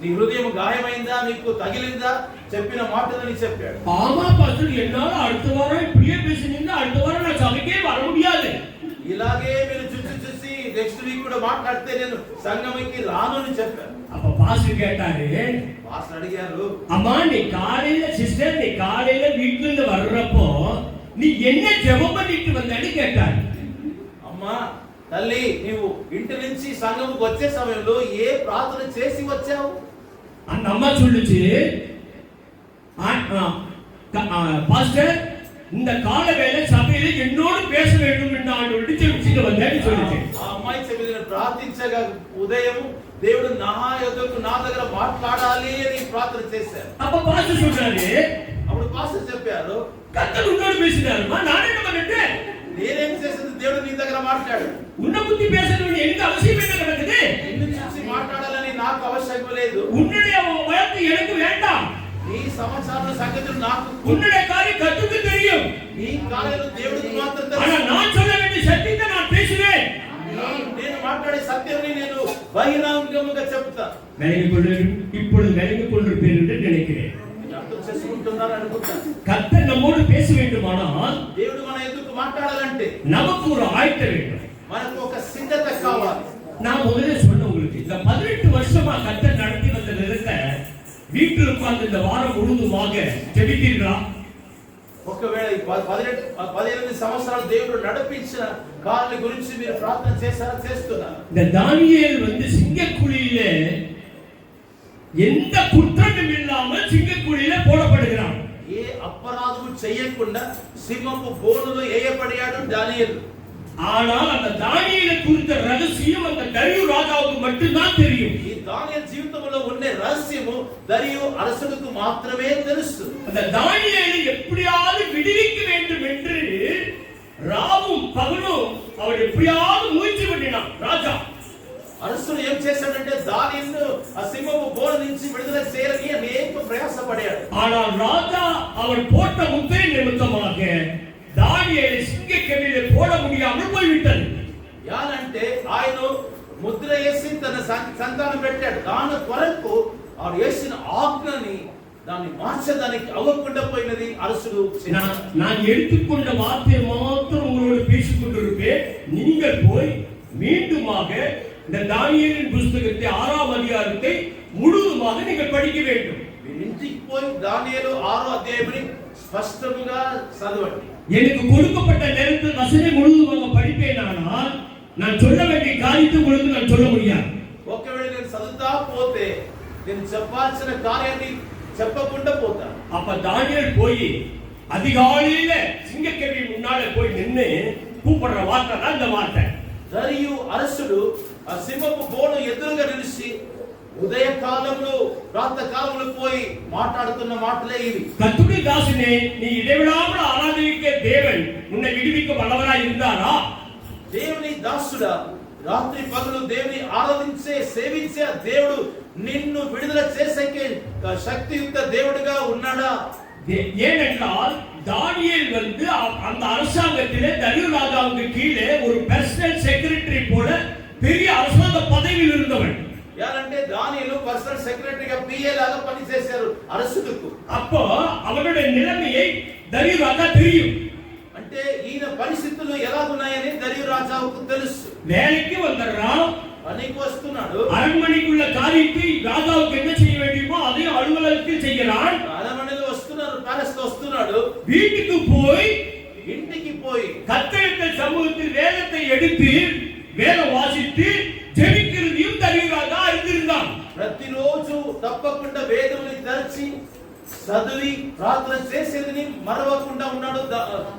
నీ హృదయం గాయమైందా, నీకు తగిలిందా, చెప్పిన మాటలని చెప్పాడు.
ஆமா பாஸ்டர், என்னால அடுத்த வாரம் இப்படியே பேசினீங்கன்னா அடுத்த வாரம் நான் சபைக்கே வர முடியாது.
ఇలాగే మీరు చూసి నెక్స్ట్ వీక్ కూడా మాట్లాడితే నేను సంఘంకి రాను అని చెప్పాను.
அப்ப பாஸ்டர் கேட்டாரு,
பாஸ்டர் అడిగారు,
அம்மா நீ காலையில சிஸ்டர் நீ காலையில வீட்டுல இருந்து வர்றப்போ நீ என்ன ஜெபம் பண்ணிட்டு வந்தன்னு கேட்டாரு.
అమ్మా తల్లి, నీవు ఇంటి నుంచి సంఘంకు వచ్చే సమయంలో ఏ ప్రార్థన చేసి వచ్చావు?
அந்த அம்மா சொல்லுச்சு, பாஸ்டர் இந்த கால வேளை சபையில என்னோடு பேச வேண்டும் என்று ஆண்டவருடைய ஜெபிச்சிட்டு வந்தேன்னு சொல்லுச்சு.
ఆ అమ్మాయి చెప్పిన ప్రార్థించగా ఉదయం దేవుడు నా దగ్గర మాట్లాడాలి అని ప్రార్థన చేశారు.
அப்ப பாஸ்டர் சொல்றாரு,
అప్పుడు పాస్టర్ చెప్పారు,
கர்த்தர் உன்னோடு பேசினாருமா, நான் என்ன பண்ணிட்டேன்?
నేనేం చేసింది, దేవుడు నీ దగ్గర మాట్లాడు.
உன்னை பத்தி பேசணும் எனக்கு அவசியம் என்ன நடக்குது?
నిన్ను చూసి మాట్లాడాలని నాకు అవసరం లేదు.
உன்னுடைய வழக்கு எனக்கு வேண்டாம்.
నీ సమాచార సంగతులు నాకు,
உன்னுடைய காரியம் கர்த்தருக்கு தெரியும்.
నీ కార్యాలు దేవుడికి మాత్రం
ஆனா
తెలుసు.
நான் சொல்ல வேண்டிய சத்தியத்தை நான் பேசுவேன்.
నేను మాట్లాడే సత్యాన్ని నేను బహిరంగంగా చెప్తా.
இப்பொழுது விளங்கிக் கொண்டிருப்பேன் என்று நினைக்கிறேன்.
అర్థం చేసుకుంటున్నారు అనుకుంటాను.
கர்த்தர் நம்மோடு பேச வேண்டுமானால்
దేవుడు మన ఎందుకు మాట్లాడాలంటే
நமக்கு ஒரு ஆயத்தம் வேண்டும்.
మనకు ఒక సిద్ధత కావాలి.
நான் முதல்ல சொன்ன உங்களுக்கு இந்த 18 வருஷமா கர்த்தர் நடத்தி வந்த விதத்தை வீட்டில் உட்கார்ந்து இந்த வாரம் முழுதுமாக ஜெபித்தீர்களா?
ఒకవేళ 18 సంవత్సరాలు దేవుడు నడిపించిన కార్ల గురించి మీరు ప్రార్థన చేశారా? చేస్తున్నారు.
இந்த தானியேல் சிங்கக்குழியிலே எந்த குற்றமும் இல்லாமல் சிங்கக்குழியிலே போடப்படுகிறான்.
ఏ అపరాధము చేయకుండా సింహపు బోనులో వేయబడియాడు దానియేలు.
ஆனால் அந்த தானியேலை குறித்த ரகசியம் அந்த தரியு ராஜாவுக்கு மட்டும்தான் தெரியும்.
ఈ దానియేలు జీవితంలో ఉన్న రహస్యము దరియు அரசனுக்கு మాత్రమే తెలుసు.
அந்த தானியேலை எப்படியாவது விடுவிக்க வேண்டும் என்று ராவும் பகலும் அவர் எப்படியாவது முயற்சி பண்ணினான் ராஜா.
அரசன் ఏం చేశాడంటే దానియేలును ఆ సింహపు బోను నుంచి విడుదల చేయాలని అనేక ప్రయాసపడాడు.
ஆனால் ராஜா அவர் போட்ட முத்திரை நிமித்தமாக దానియేలు సింగకెవిలో పోడ முடியாமல் పోయిவிட்டது.
యాలంటే ఆయన ముద్ర వేసి తన సంతానం పెట్టాడు. దాని కొరకు ఆ వేసిన ఆజ్ఞని దాన్ని మార్చడానికి అవ్వకుండా పోయినది அரசுడు.
நான் எடுத்துக்கொண்ட வார்த்தை மாத்திரம் உங்களோடு பேசிக் கொண்டிருப்பேன். நீங்கள் போய் மீண்டுமாக இந்த தானியேலின் புத்தகத்தை 6ஆம் அதிகாரத்தை முழுவதுமாக நீங்கள் படிக்க வேண்டும்.
ఇంటికి పోయి దానియేలు 6వ అధ్యాయాన్ని స్పష్టంగా చదవండి.
எனக்கு கொடுக்கப்பட்ட நேரத்தில் வசனை முழுவதுமாக படிப்பேனானால் நான் சொல்ல வேண்டிய காரியத்தை உங்களுக்கு நான் சொல்ல முடியாது.
ఒకవేళ నేను చదువుతా పోతే నేను చెప్పాల్సిన కార్యాన్ని చెప్పకుండా పోతాను.
அப்ப தானியேல் போய் அதிகாலையில சிங்கக்கவி முன்னாலே போய் நின்னு கூப்பிடுற வார்த்தை தான் இந்த வார்த்தை.
దరియు அரசுడు ఆ సింహపు బోను ఎదురుగా నిలిచి ఉదయ కాలంలో ప్రాత కాలంలో పోయి మాట్లాడుతున్న మాటలే ఇవి.
கர்த்தருடைய தாசனே, நீ இடைவிடாமல் ஆராதிக்க தேவன் உன்னை விடுவிக்க வல்லவராய் இருந்தாரா?
దేవుని దాసుడా, రాత్రి పగలు దేవుని ఆరాధించే సేవించే దేవుడు నిన్ను విడుదల చేసేకే శక్తియుక్త దేవుడిగా ఉన్నాడా?
ஏனென்றால் தானியேல் அந்த அரசாங்கத்திலே தரியு ராஜாவுக்கு கீழே ஒரு பர்சனல் செக்ரட்டரி போல பெரிய அரசாங்க பதவியில் இருந்தவன்.
யாரంటే దానియేలు పర్సనల్ సెక్రటరీగా పిఏ లాగా పని చేశారు அரசுக்கு.
அப்போ அவருடைய நிலைமையை தரியு ராஜா தெரியும்.
అంటే ఈయన పరిస్థితులు ఎలా ఉన్నాయని దరియు రాజాவுக்கு తెలుసు.
வேலைக்கு வந்தறான்,
పనికి వస్తున్నాడు.
அரண்மனைக்குள்ள காரியத்தை ராஜாவுக்கு என்ன செய்ய வேண்டுமோ அதை அலுவலகத்தில் செய்கிறான்.
அரண்மனைలో వస్తున్నారు, ప్యాలెస్ వస్తున్నాడు.
வீட்டுக்கு போய்
ఇంటికి పోయి
கர்த்தருடைய சமூகத்தில் வேதத்தை எடுத்து வேதம் வாசித்து ஜெபிக்கிறதையும் தரியு ராஜா அறிந்திருந்தான்.
ప్రతిరోజు తప్పకుండా వేదముని తెరిచి చదివి ప్రార్థన చేసేదని మరవకుండా ఉన్నాడు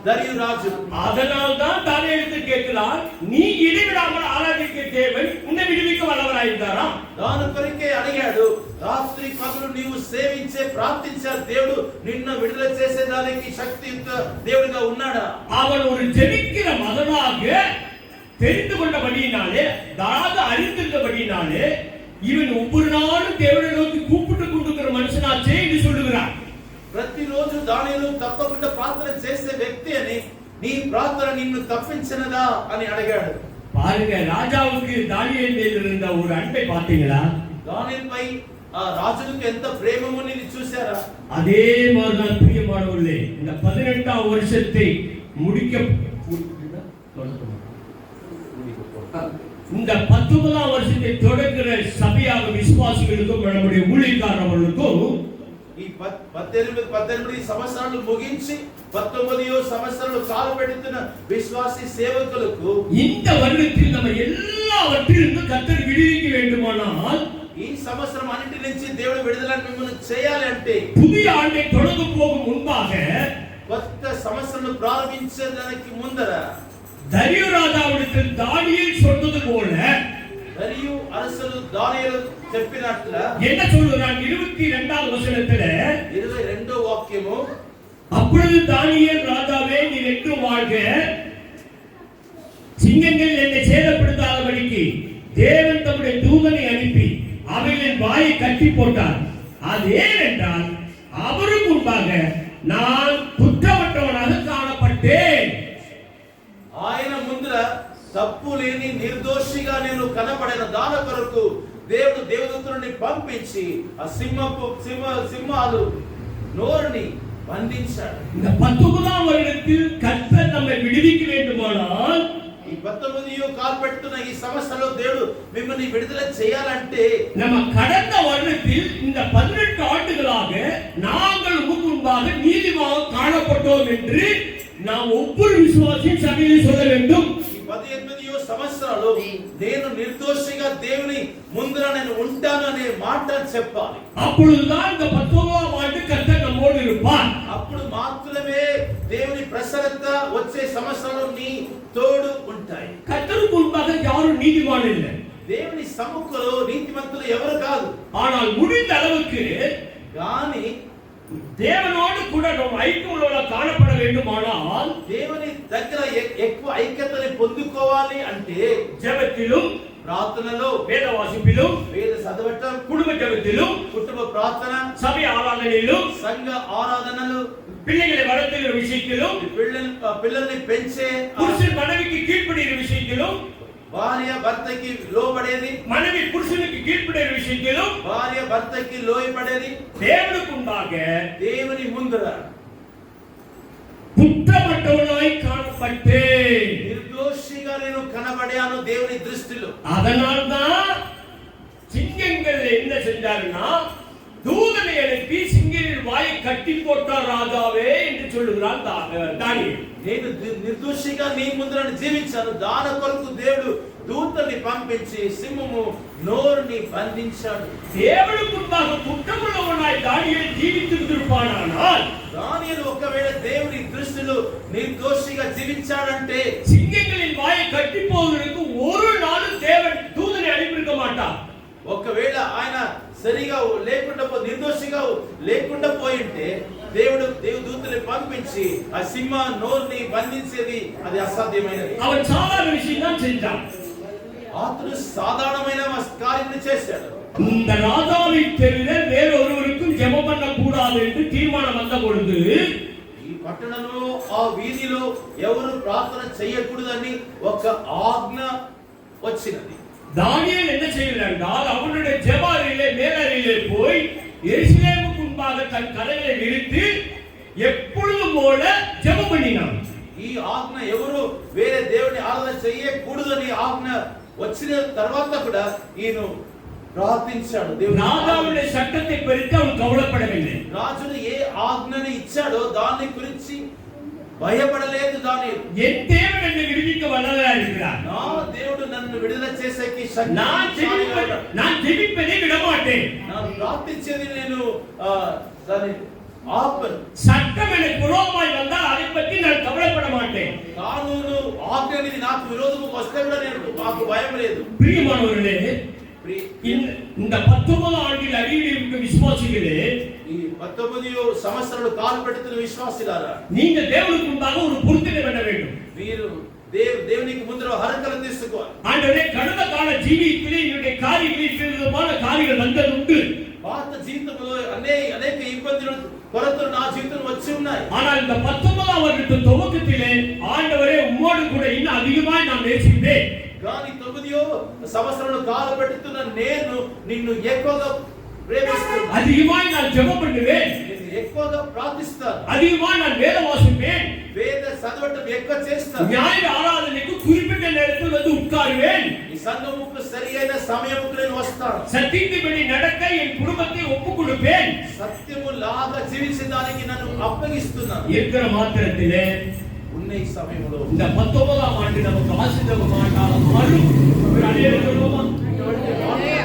దరియు రాజు.
அதனால் தான் தானியேலுக்கு கேட்கிறான், நீ இடைவிடாமல் ஆராதிக்க தேவன் உன்னை விடுவிக்க வல்லவராய் இருந்தாரா?
దాని కొరకే అడిగాడు, రాత్రి పగలు నీవు సేవించే ప్రార్థించే దేవుడు నిన్ను విడుదల చేసేదానికి శక్తియుక్త దేవుడిగా ఉన్నాడా?
அவன் ஒரு ஜெபிக்கிற மகனாக தெரிந்து கொண்டபடியினாலே, அதாவது அறிந்திருந்தபடியினாலே இவன் ஒவ்வொரு நாளும் தேவனை நோக்கி கூப்பிட்டு கொண்டிருக்கிற மனுஷனாச்சே என்று சொல்லுகிறான்.
ప్రతిరోజు దానియేలు తప్పకుండా ప్రార్థన చేసే వ్యక్తి అని నీ ప్రార్థన నిన్ను తప్పించినదా అని అడిగాడు.
பாருங்க, ராஜாவுக்கு தானியேல் மேல் இருந்த ஒரு அன்பை பார்த்தீங்களா?
దానియేలుపై ఆ రాజుకు ఎంత ప్రేమ ఉన్నది చూసారా?
அதே மாதிரிதான் பிரியமானவர்களே, இந்த 18ஆம் வருஷத்தை இந்த 19ஆம் வருஷத்தை தொடங்குற சபையாக விசுவாசிகளுக்கும் நம்முடைய ஊழியக்காரர்களுக்கும்
ఈ 18 సంవత్సరాలు ముగించి 19వ సంవత్సరాలు కాలు పెడుతున్న విశ్వాసి సేవకులకు
இந்த வருடத்தில் நம்ம எல்லாவற்றிலிருந்தும் கர்த்தர் விடுவிக்க வேண்டுமானால்
ఈ సంవత్సరం అన్నిటి నుంచి దేవుడు విడుదలను మిమ్మల్ని చేయాలి అంటే
புதிய ஆண்டை தொடங்க போகும் முன்பாக
కొత్త సంవత్సరం ప్రారంభించడానికి ముందర
தரியு ராஜாவிடத்தில் தானியேல் சொன்னது போல
దరియు அரசு దానియేలు చెప్పినట్ల
என்ன சொல்றான்? 22ஆம் வசனத்துல
22వ వాక్యము,
அப்பொழுது தானியேல், ராஜாவே நீர் என்றும் வாழ்க, சிங்கங்கள் என்னை சேதப்படுத்தாதபடிக்கு தேவன் தம்முடைய தூதனை அனுப்பி அவைகளின் வாயை கட்டி போட்டார். அது ஏனென்றால் அவருக்கு முன்பாக நான் குற்றமற்றவனாக காணப்பட்டேன்.
ఆయన ముందర తప్పు లేని నిర్దోషిగా నేను కనపడిన దాని కొరకు దేవుడు దేవదూతని పంపించి ఆ సింహాలు నోరుని బంధించాడు.
இந்த 19ஆம் வருடத்தில் கர்த்தர் நம்மை விடுவிக்க வேண்டுமானால்
ఈ 19వ కాల్ పెడుతున్న ఈ సంవత్సరంలో దేవుడు మిమ్మల్ని విడుదల చేయాలంటే
நம்ம கடந்த வருடத்தில் இந்த 18 ஆண்டுகளாக நாங்கள் முன்பாக நீதிமாக காணப்பட்டோம் என்று நாம் ஒவ்வொரு விசுவாசியும் சபையில் சொல்ல வேண்டும்.
ఈ 18వ సంవత్సరాలు నేను నిర్దోషిగా దేవుని ముందర నేను ఉంటాను అనే మాట చెప్పాలి.
அப்பொழுதுதான் இந்த 19ஆம் ஆண்டு கர்த்தர் நம்மோடு இருப்பார்.
అప్పుడు మాత్రమే దేవుని ప్రసన్నత వచ్చే సంవత్సరాలు నీ తోడు ఉంటాయి.
கர்த்தருக்கு முன்பாக யாரும் நீதிமான் இல்லை.
దేవుని సముఖంలో నీతిమంతులు ఎవరు కాదు.
ஆனால் முடிந்த அளவுக்கு
కానీ
தேவனோடு கூட நாம் ஐக்கியமுள்ள காணப்பட வேண்டுமானால்
దేవుని దగ్గర ఎక్కువ ఐక్యతని పొందుకోవాలి అంటే
ஜெபத்திலும்
ప్రార్థనలో
வேத வாசிப்பிலும்
వేద చదవటం
குடும்ப ஜெபத்திலும்
కుటుంబ ప్రార్థన
சபை ஆராதனையிலும்
సంఘ ఆరాధనలు
பிள்ளைகளை வளர்த்துகிற விஷயத்திலும்
పిల్లల్ని పెంచే
புருஷன் மனைவிக்கு கீழ்ப்படிகிற விஷயத்திலும்
భార్య భర్తకి లోబడేది
மனைவி புருஷனுக்கு கீழ்ப்படிகிற விஷயத்திலும்
భార్య భర్తకి లోయపడేది
தேவனுக்கு முன்பாக
దేవుని ముందర
குற்றமற்றவனாய் காணப்பட்டேன்.
నిర్దోషిగా నేను కనబడాను దేవుని దృష్టిలో.
அதனால்தான் சிங்கங்கள் என்ன செஞ்சாருன்னா தூதனை எழுப்பி சிங்கங்களின் வாயை கட்டி போட்டார் ராஜாவே என்று சொல்லுகிறான் தானியேல்.
నేను నిర్దోషిగా నీ ముందర జీవించాను. దాని కొరకు దేవుడు దూతని పంపించి సింహము నోరుని బంధించాడు.
దేవునికి முன்பாக குற்றமுள்ளவனாய் தானியேல் జీవించుండిరుப்பாనాனால்
దానియేలు ఒకవేళ దేవుని దృష్టిలో నిర్దోషిగా జీవించాడంటే
சிங்கங்களின் வாயை கட்டி போவதற்கு ஒரு நாளும் தேவன் தூதனை அனுப்பியிருக்க மாட்டார்.
ఒకవేళ ఆయన సరిగా లేకుండా నిర్దోషిగా లేకుండా పోయింటే దేవుడు దూతని పంపించి ఆ సింహ నోరుని బంధించేది అది అసాధ్యమైనది.
அவன் சாதாரண விஷயம் தான் செஞ்சான்.
అతను సాధారణమైన కార్యం చేశాడు.
இந்த ராஜாவை தவிர வேறொருவருக்கும் ஜெபம் பண்ண கூடாது என்று தீர்மானம் வந்த பொழுது
ఈ పట్టణంలో ఆ వీధిలో ఎవరు ప్రార్థన చేయకూడదని ఒక ఆజ్ఞ వచ్చినది.
தானியேல் என்ன செய்கிறார் என்றால் அவனுடைய ஜெப அறையிலே மேலறையிலே போய் எருசலேமுக்கு முன்பாக தன் கதவை விரித்து எப்பொழுதும் போல ஜெபம் பண்ணினான்.
ఈ ఆజ్ఞ ఎవరు వేరే దేవుని ఆరాధన చేయకూడదని ఆజ్ఞ వచ్చిన తర్వాత కూడా ఈయన ప్రార్థించాడు.
రాజావుடைய சட்டத்தை குறித்து அவன் கவலைப்படவில்லை.
రాజును ఏ ఆజ్ఞని ఇచ్చాడో దాని గురించి భయపడలేదు దానియేలు.
என் தேவன் என்னை விடுவிக்க வல்லவராக இருக்கிறார்.
నా దేవుడు నన్ను విడుదల చేసేకి
நான் ஜெபிப்பதை விட மாட்டேன்.
நான் ప్రార్థించేది నేను దాని ఆపను.
சட்டம் எனக்கு விரோதமாய் வந்தால் அதை பற்றி நான் கவலைப்பட மாட்டேன்.
కానూను ఆజ్ఞ అనేది నాకు విరోధము వస్తే కూడా నాకు భయం లేదు.
பிரியமானவர்களே, இந்த 19 ஆண்டில் அடியில் இருக்கும் விசுவாசிகளே,
ఈ 19వ సంవత్సరాలు కాలు పెడుతున్న విశ్వాసులారా,
நீங்க தேவனுக்கு முன்பாக ஒரு பொருத்தனை பண்ண வேண்டும்.
మీరు దేవునికి ముందర హరకలు తీసుకోవాలి.
ஆண்டவரே, கடந்த கால ஜீவியத்திலே என்னுடைய காரியங்களில் விதமான காரியங்கள் வந்தது உண்டு.
పాత జీవితంలో అనేక ఇబ్బందులు కొరతలు నా జీవితంలో వచ్చి ఉన్నాయి.
ஆனால் இந்த 19ஆம் வருடத்து துவக்கத்திலே ஆண்டவரே உம்மோடு கூட இன்னும் அதிகமாய் நான் நேசிப்பேன்.
కానీ 9వ సంవత్సరంలో కాలు పెడుతున్న నేను నిన్ను ఎక్కువగా ప్రేమిస్తున్నాను.
அதிகமாய் நான் ஜெபம் பண்ணுவேன்.
నిన్ను ఎక్కువగా ప్రార్థిస్తాను.
அதிகமாய் நான் வேத வாசிப்பேன்.
వేద చదవటం ఎక్కువ చేస్తాను.
ஞாயிறு ஆராதனைக்கு குறிப்பிட்ட நேரத்தில் வந்து உட்காருவேன்.
ఈ సంఘముకు సరియైన సమయముకు నేను వస్తాను.
சத்தியத்தின்படி நடக்க என் குடும்பத்தை ஒப்புக் கொடுப்பேன்.
సత్యము లాగా జీవించడానికి నన్ను అప్పగిస్తున్నాను.
இருக்கிற మాత్రத்திலே
ఉన్న ఈ సమయంలో
இந்த 19ஆம் ஆண்டு நமக்கு ஆசீர்வாదமான காலம் மாறும். ஒரு அநேக சொல்லுவோமா?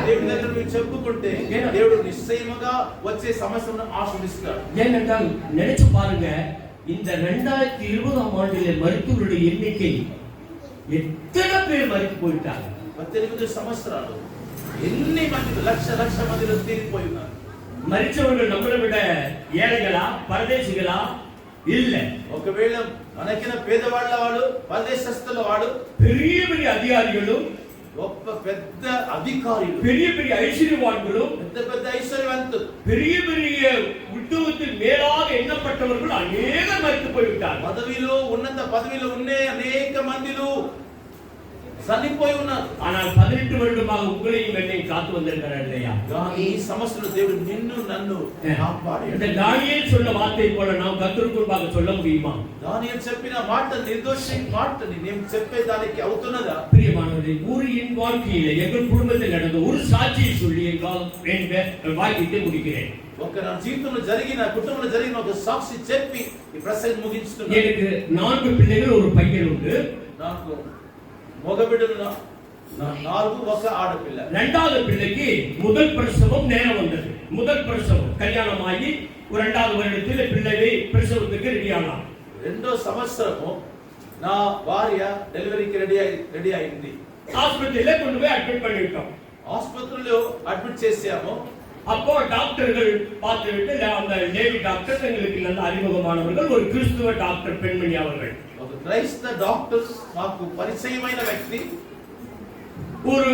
దేవుని దగ్గర మీరు చెప్పుకుంటే దేవుడు నిశ్చయముగా వచ్చే సమస్యను ఆశీర్వదిస్తాడు.
ஏனென்றால் நினைச்சு பாருங்க, இந்த 2020ஆம் ஆண்டிலே மருத்துவருடைய எண்ணிக்கை எத்தனை பேர் மரித்து போயிட்டாங்க.
18 సంవత్సరాలు ఎన్ని మంది లక్ష మందిలో తీరిపోయి ఉన్నారు.
மரிச்சவர்கள் நம்மளை விட ஏழைகளா பரதேசிகளா? இல்ல.
ఒకవేళ మనకిన పేదవాళ్ళ వాడు పరదేశస్థుల వాడు
பெரிய பெரிய அதிகாரிகளும்
గొప్ప పెద్ద అధికారులు
பெரிய பெரிய ஐஸ்வர்யவான்களும்
పెద్ద ఐశ్వర్యవంతులు
பெரிய பெரிய உத்தியோகத்தில் மேலாக எண்ணப்பட்டவர்கள் அநேகர் மரித்து போய்விட்டார்.
పదవిలో ఉన్నత పదవిలో ఉండే అనేక మందిలు చనిపోయి ఉన్నారు.
ஆனால் 18 வருடமாக உங்களையும் என்னையும் காத்து வந்திருக்கிறார் இல்லையா?
కానీ ఈ సమస్యలు దేవుడు నిన్ను నన్ను కాపాడాడు.
இந்த தானியேல் சொன்ன வார்த்தை போல நாம் கர்த்தருக்கு முன்பாக சொல்ல முடியுமா?
దానియేలు చెప్పిన మాట నిర్దోషి మాటని నేను చెప్పేదానికి అవుతున్నదా?
பிரியமானவர்களே, என் வாழ்க்கையிலே எங்கள் குடும்பத்தில் நடந்த ஒரு சாட்சியை சொல்லி எங்கள் வாக்கியத்தை முடிக்கிறேன்.
ఒక నా జీవితంలో జరిగిన కుటుంబంలో జరిగిన ఒక సాక్షి చెప్పి ఈ ప్రసంగం ముగించుతున్నాను.
எனக்கு 4 பிள்ளைகள் ஒரு பையன் உண்டு.
నాకు మగబిడ్డలు 4 ఒక ఆడపిల్ల.
இரண்டாவது பிள்ளைக்கு முதல் பிரசவம் நேரம் வந்தது. முதல் பிரசவம் கல்யாணம் ஆகி ஒரு 2வது வருடத்தில் பிள்ளையை பிரசவத்துக்கு ரெடி ஆனான்.
రెండో సంవత్సరము నా భార్య డెలివరీకి రెడీ అయింది.
ஆஸ்பத்திரியில கொண்டு போய் அட்மிட் பண்ணிட்டோம்.
ஆஸ்பத்திரிలో அட்மிட் చేశాము.
அப்போ டாக்டர்கள் பார்த்துவிட்டு அந்த லேடி டாக்டர் எங்களுக்கு நல்ல அறிமுகமானவர்கள், ஒரு கிறிஸ்துவ டாக்டர் பெண்மணி அவர்கள்.
ఒక క్రైస్తవ డాక్టర్ మాకు పరిచయమైన వ్యక్తి.
ஒரு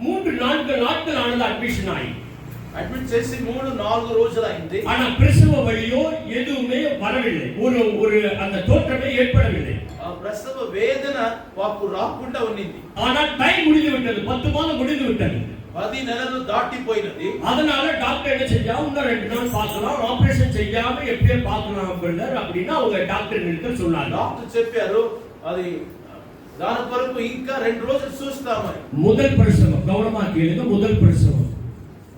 3-4 நாட்கள் ஆனது அட்மிஷன் ஆகி.
அட்மிட் చేసి 3-4 రోజులు అయింది.
ஆனா பிரசவ வலியோ எதுவுமே வரவில்லை. ஒரு அந்த தோற்றமே ஏற்படவில்லை.
பிரசவ வேதన మాకు రాకుండా ఉన్నింది.
ஆனா டைம் முடிந்து விட்டது. 10 மாதம் முடிந்து விட்டது.
10 నెలలు దాటిపోయినది.
அதனால டாக்டர் என்ன செஞ்சா, இன்னும் 2 நாள் பார்க்கலாம், ஆபரேஷன் செய்யாம எப்படியே பார்க்கலாம் அப்படின்னா அவங்க டாக்டர் நிறுத்த சொன்னாங்க.
டாக்டர் చెప్పారు అది దాని కొరకు ఇంకా 2 రోజులు చూస్తామని.
முதல் பிரசவம், கவனமா கேளுங்க, முதல் பிரசவம்,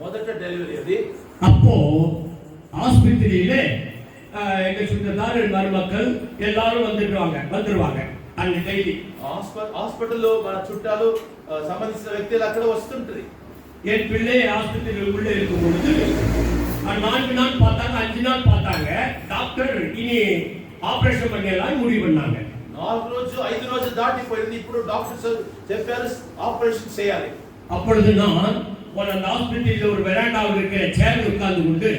మొదట డెలివరీ అది.
அப்போ ஆஸ்பத்திரியிலே எங்க சுற்றத்தார் மருமக்கள் எல்லாரும் வந்துருவாங்க அங்க டெய்லி.
హాస్పిటల్లో మన చుట్టాలు సంబంధించిన వ్యక్తులు అక్కడ వస్తుంటది.
என் பிள்ளை ஆஸ்பத்திரியில் உள்ள இருக்கும் பொழுது 4 நாள் பார்த்தாங்க, 5 நாள் பார்த்தாங்க. டாக்டர் இனி ஆபரேஷன் பண்ணிடலாம் முடிவு பண்ணாங்க.
4 రోజు 5 రోజు దాటిపోయింది. ఇప్పుడు డాక్టర్స్ చెప్పారు ఆపరేషన్ చేయాలి.
அப்பொழுது நான் அந்த ஆஸ்பத்திரியில் ஒரு வெராண்டாவில் இருக்கிற சேர்ல உட்கார்ந்து கொண்டு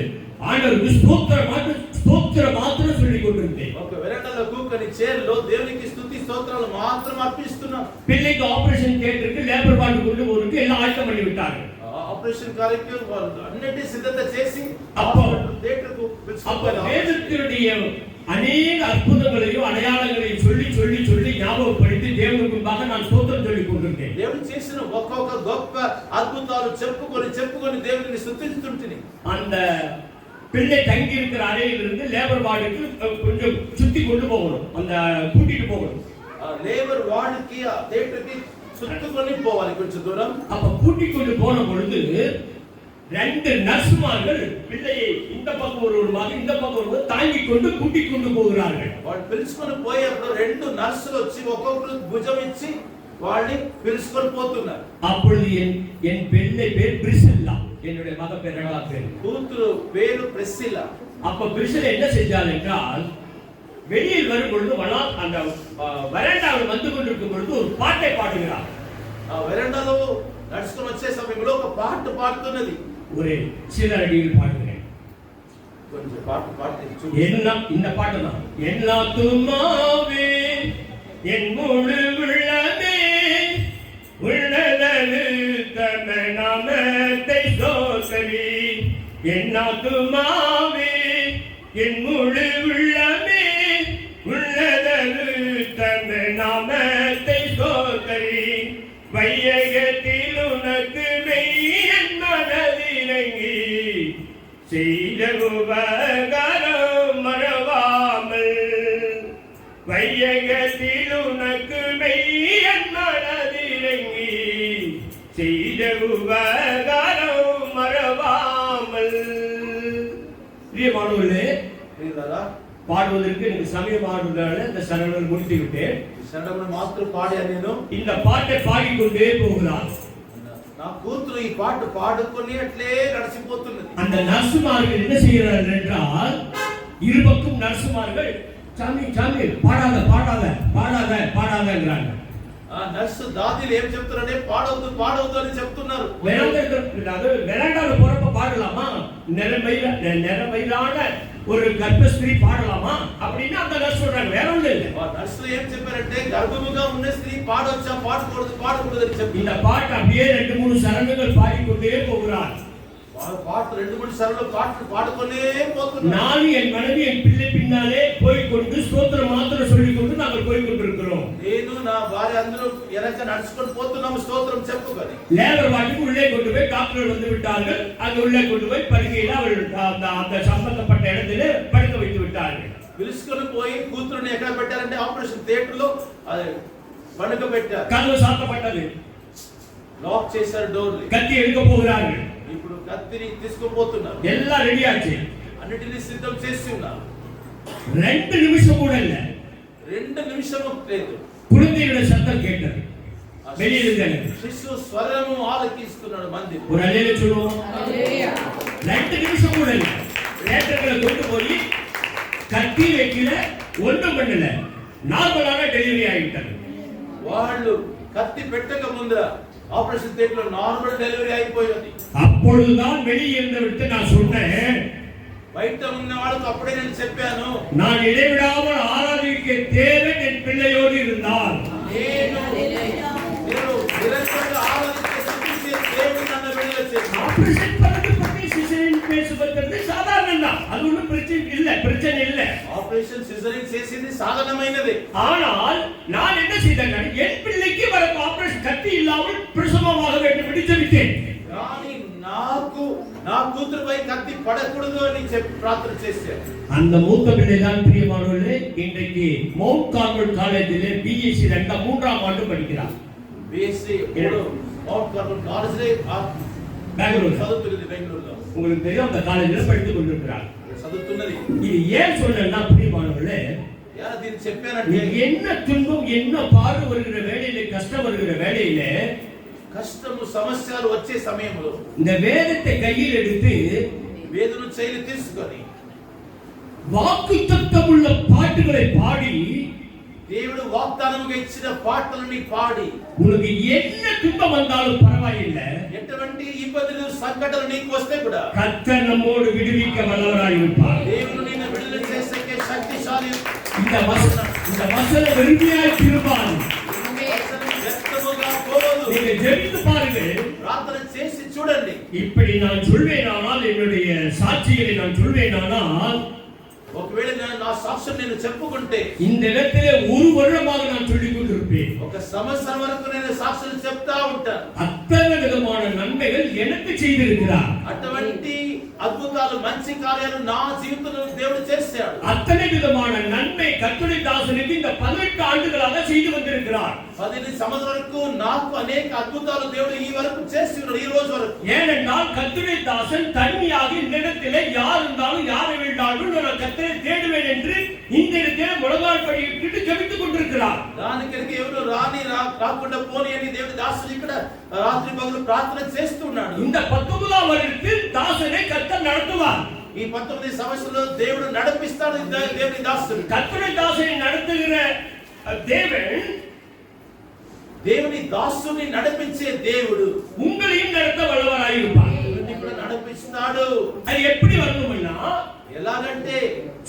ஆண்டவருக்கு ஸ்தோத்திரம் மாத்திரம் சொல்லிக் கொண்டிருந்தேன்.
ఒక వెరాండాలో కూర్చొని చైర్లో దేవునికి స్తుతి స్తోత్రాలు మాత్రం అర్పిస్తున్నాను.
பிள்ளைக்கு ஆபரேஷன் தியேட்டருக்கு லேபர் வார்டு கொண்டு போறதுக்கு எல்லாம் ஆயத்தம் பண்ணி விட்டாங்க.
ఆపరేషన్ కార్యక్రమం అన్నిటి సిద్ధత చేసి థియేటర్కు
வேதத்தினுடைய அநேக அற்புதங்களையும் அடையாளங்களையும் சொல்லி ஞாபகப்படுத்தி தேவனுக்கு முன்பாக நான் ஸ்தோத்திரம் சொல்லிக் கொண்டிருந்தேன்.
దేవుడు చేసిన ఒక్కొక్క గొప్ప అద్భుతాలు చెప్పుకొని దేవుని స్తుతిస్తుంటిని.
அந்த பிள்ளை தங்கி இருக்கிற அறையிலிருந்து லேபர் வார்டுக்கு கொஞ்சம் சுத்தி கொண்டு போகணும், அந்த கூட்டிட்டு போகணும்.
லேபர் வார்டுக்கு థియేటర్కి சுத்திக்கொண்டு போவாలి கொஞ்சம் தூரம்.
அப்ப கூட்டிக் கொண்டு போன பொழுது 2 நர்சுமார்கள் பிள்ளையை இந்த பக்கம் ஒருவருமாக இந்த பக்கம் ஒருவர் தாங்கிக் கொண்டு கூட்டிக் கொண்டு போகிறார்கள்.
వాళ్ళు పిలుచుకొని పోయేప్పుడు 2 నర్సులు వచ్చి ఒక్కొక్కరు భుజం ఇచ్చి వాళ్ళని పిలుచుకొని పోతున్నారు.
அப்பொழுது என் பிள்ளை பேர் பிரிசில்லா, என்னுடைய மக பேர் இரண்டாவது பேர்.
కూతురు పేరు ప్రిస్సిల్లా.
அப்ப பிரிசில்லா என்ன செஞ்சாள் என்றால், வெளியில் வரும் பொழுது அந்த வராண்டாவில் வந்து கொண்டிருக்கும் பொழுது ஒரு பாட்டை பாடுகிறார்.
ఆ వెరండాలో నడుచుకొని వచ్చే సమయంలో ఒక పాట పాడుతున్నది.
ஒரு சில அடியில் பாடுகிறேன்.
కొంచెం పాట
இந்த பாட்டு தான். என் ஆத்துமாவே என் முழு உள்ளமே உள்ளதனு தம நாமத்தை ஸ்தோத்திரி. என் ஆத்துமாவே என் முழு உள்ளமே உள்ளதனு தம நாமத்தை ஸ்தோத்திரி. வையகத்தில் உனக்கு மெய்யன் மனதிறங்கி செய்த உபகாரம் மறவாமல். வையகத்தில் உனக்கு மெய்யன் மனதிறங்கி செய்த உபகாரம் மறவாமல். பிரியமானவர்களே, பாடுவதற்கு எனக்கு சமயமானதால இந்த சரணங்கள் முடித்து விட்டேன்.
சரணங்கள் மாத்திரம் பாடியா నేను.
இந்த பாட்டை பாடிக்கொண்டே போகிறார்.
నా కూతురు ఈ పాట పాడుకొని అట్లే నడిచిపోతున్నది.
அந்த நர்சுமார்கள் என்ன செய்கிறார்கள் என்றால், இருபக்கம் நர்சுமார்கள் சாமி பாடாதங்கிறாங்க.
ఆ నర్సు దాదీలు ఏం చెప్తున్నారంటే పాడవద్దు అని చెప్తున్నారు.
வெராண்டால போறப்ப பாடலாமா, நிறமையிலான ஒரு கர்ப்பஸ்திரீ பாடலாமா அப்படின்னு அந்த நர்ஸ் சொல்றாங்க. வேற ஒண்ணும் இல்ல.
నర్సులు ఏం చెప్పారంటే గర్భముగా ఉన్న స్త్రీ పాడొచ్చా పాడకూడదు అని చెప్పి
இந்த பாட்டு அப்படியே 2-3 சரணங்கள் பாடிக்கொண்டே போகிறார்.
பாட்டு 2-3 சரணம் பாட்டு பாடிக்கொண்டே போతున్నాడు.
நான் என் மனைவி என் பிள்ளை பின்னாலே போய்க்கொண்டு ஸ்தோத்திரம் மாத்திரம் சொல்லிக்கொண்டு நாங்கள் போய்க்கொண்டிருக்கிறோம்.
నేను నా భార్య అందరూ వెనక నడుచుకొని పోతున్నాము స్తోత్రం చెప్పుకొని.
லேபர் வார்டுக்கு உள்ளே கொண்டு போய் டாக்டர் வந்து விட்டார்கள். அங்க உள்ளே கொண்டு போய் படுக்கையில அவர்கள் அந்த சம்பந்தப்பட்ட இடத்திலே படுக்க வைத்து விட்டார்கள்.
పిలుచుకొని పోయి కూతురుని ఎక్కడ పెట్టారంటే ఆపరేషన్ థియేటర్ లో పడుక పెట్టారు.
கதவு சாத்தப்பட்டது.
లాక్ చేశారు డోర్.
கத்தி எடுக்க போகிறார்கள்.
ఇప్పుడు కత్తిని తీసుకుపోతున్నారు.
எல்லாம் ரெடி ஆச்சு.
అన్నిటిని సిద్ధం చేసి ఉన్నారు.
2 நிமிஷம் கூட இல்ல.
2 నిమిషము లేదు.
குழந்தையோட சத்தம் கேட்டது. வெளியே இருந்தாங்க.
శిశు స్వరము ఆలకిస్తున్నాడు మంది.
ஒரு அல்லேலூயா சொல்லுவோம். அல்லேலூயா. 2 நிமிஷம் கூட இல்ல. லேட்டர்களை கொண்டு போய் கத்தி வைக்கல, ஒன்றும் பண்ணல. நார்மலான டெலிவரி ஆயிட்டாங்க.
వాళ్ళు కత్తి పెట్టక ముందర ఆపరేషన్ థియేటర్ లో నార్మల్ డెలివరీ అయిపోయింది.
அப்பொழுதுதான் வெளியே இருந்து விட்டு நான் சொன்னேன்,
బయట ఉన్న వాళ్ళకి అప్పుడే నేను చెప్పాను,
நான் இடைவிடாமல் ஆராதிக்க தேவன் என் பிள்ளையோடு இருந்தால்
నేను నిరంతరంగా ఆరాధించే స్తుతించే దేవుడు నన్ను విడుదల చేశాడు.
ஆபரேஷன் பண்ணது பத்தி சிசேரியன் பேசுவது சாதாரணம் தான். அது ஒன்றும் பிரச்சனை இல்லை.
ఆపరేషన్ సిజరింగ్ చేసింది సాధారణమైనది.
ஆனால் நான் என்ன செய்தேன், என் பிள்ளைக்கு வர ஆபரேஷன் கத்தி இல்லாமல் பிரசவமாக வேண்டும் என்று ஜெபித்தேன்.
కానీ నాకు నా కూతురుపై కత్తి పడకూడదు అని చెప్పి ప్రార్థన చేశాను.
அந்த மூத்த பிள்ளை தான் பிரியமானவர்களே இன்றைக்கு மவுண்ட் கார்மெல் காலேஜிலே பிஎஸ்சி 3ஆம் ஆண்டு படிக்கிறார்.
బిఎస్సి మౌంట్ కార్మెల్ కాలేజీలో
பெங்களூர்
చదువుతున్నది. బెంగళూరులో
உங்களுக்கு தெரியும் அந்த காலேஜில் படித்துக் கொண்டிருக்கிறார்.
చదువుతున్నది.
இது ஏன் சொன்னா பிரியமானவர்களே,
யார దీన్ని చెప్పానంటే
என்ன துன்பம் என்ன பாடு வருகிற வேளையிலே கஷ்டம் வருகிற வேளையிலே
కష్టము సమస్యలు వచ్చే సమయంలో
இந்த வேதத்தை கையில் எடுத்து
వేదను చేయి తీసుకొని
வாக்குத்தத்தமுள்ள பாட்டுகளை பாடி
దేవుడు వాగ్దానముగా ఇచ్చిన పాటలని పాడి
உங்களுக்கு என்ன துன்பம் வந்தாலும் பரவாயில்லை,
ఎటువంటి ఇబ్బందులు సంకటలు నీకు వస్తే కూడా
கர்த்தர் நம்மோடு விடுவிக்க வல்லவராய் இருப்பார்.
దేవుడు నిన్ను విడుదల చేసే శక్తిశాలి.
இந்த வசனம் வெறுமையாய் திரும்பாது.
వ్యక్తముగా పోవదు.
நீங்க ஜெபித்து பாருங்க.
ప్రార్థన చేసి చూడండి.
இப்படி நான் சொல்வேனானால், என்னுடைய சாட்சிகளை நான் சொல்வேனானால்,
ఒకవేళ నా సాక్ష్యం నేను చెప్పుకుంటే
இந்த இடத்திலே 1 வருடமாக நான் சொல்லிக் கொண்டிருப்பேன்.
ఒక సంవత్సరం వరకు నేను సాక్ష్యం చెప్తా ఉంటాను.
அத்தனை விதமான நன்மைகள் எனக்கு செய்திருக்கிறார்.
అటువంటి అద్భుతాలు మంచి కార్యాలు నా జీవితంలో దేవుడు చేశాడు.
அத்தனை விதமான நன்மை கர்த்தருடைய தாசனுக்கு இந்த 18 ஆண்டுகளாக செய்து வந்திருக்கிறார்.
10 సంవత్సరాల వరకు నాకు అనేక అద్భుతాలు దేవుడు ఈ వరకు చేసి ఉన్నాడు, ఈ రోజు వరకు.
ஏனென்றால் கர்த்தருடைய தாசன் தனியாக இந்த இடத்திலே யார் இருந்தாலும் யாரை வேண்டாலும் நான் கர்த்தரை தேடுவேன் என்று இந்த இடத்திலே முழங்கால் படியிட்டு ஜெபித்துக் கொண்டிருக்கிறார்.
దానికి ఎవరు రాకుండా పోని అని దేవుడి దాసుడు ఇక్కడ రాత్రి పగలు ప్రార్థన చేస్తున్నాడు.
இந்த 19ஆம் வருடத்தில் தாசனை கர்த்தர் நடத்துவார்.
ఈ 19 సంవత్సరాల్లో దేవుడు నడిపిస్తాడు దేవుడి దాసుడు.
கர்த்தருடைய தாசனை நடத்துகிற தேவன்
దేవుని దాసుని నడిపించే దేవుడు
உங்களையும் நடத்த வல்லவராய் இருப்பார்.
దేవుని కూడా నడిపిస్తాడు.
அது எப்படி வரணும்னா,
ఎలాగంటే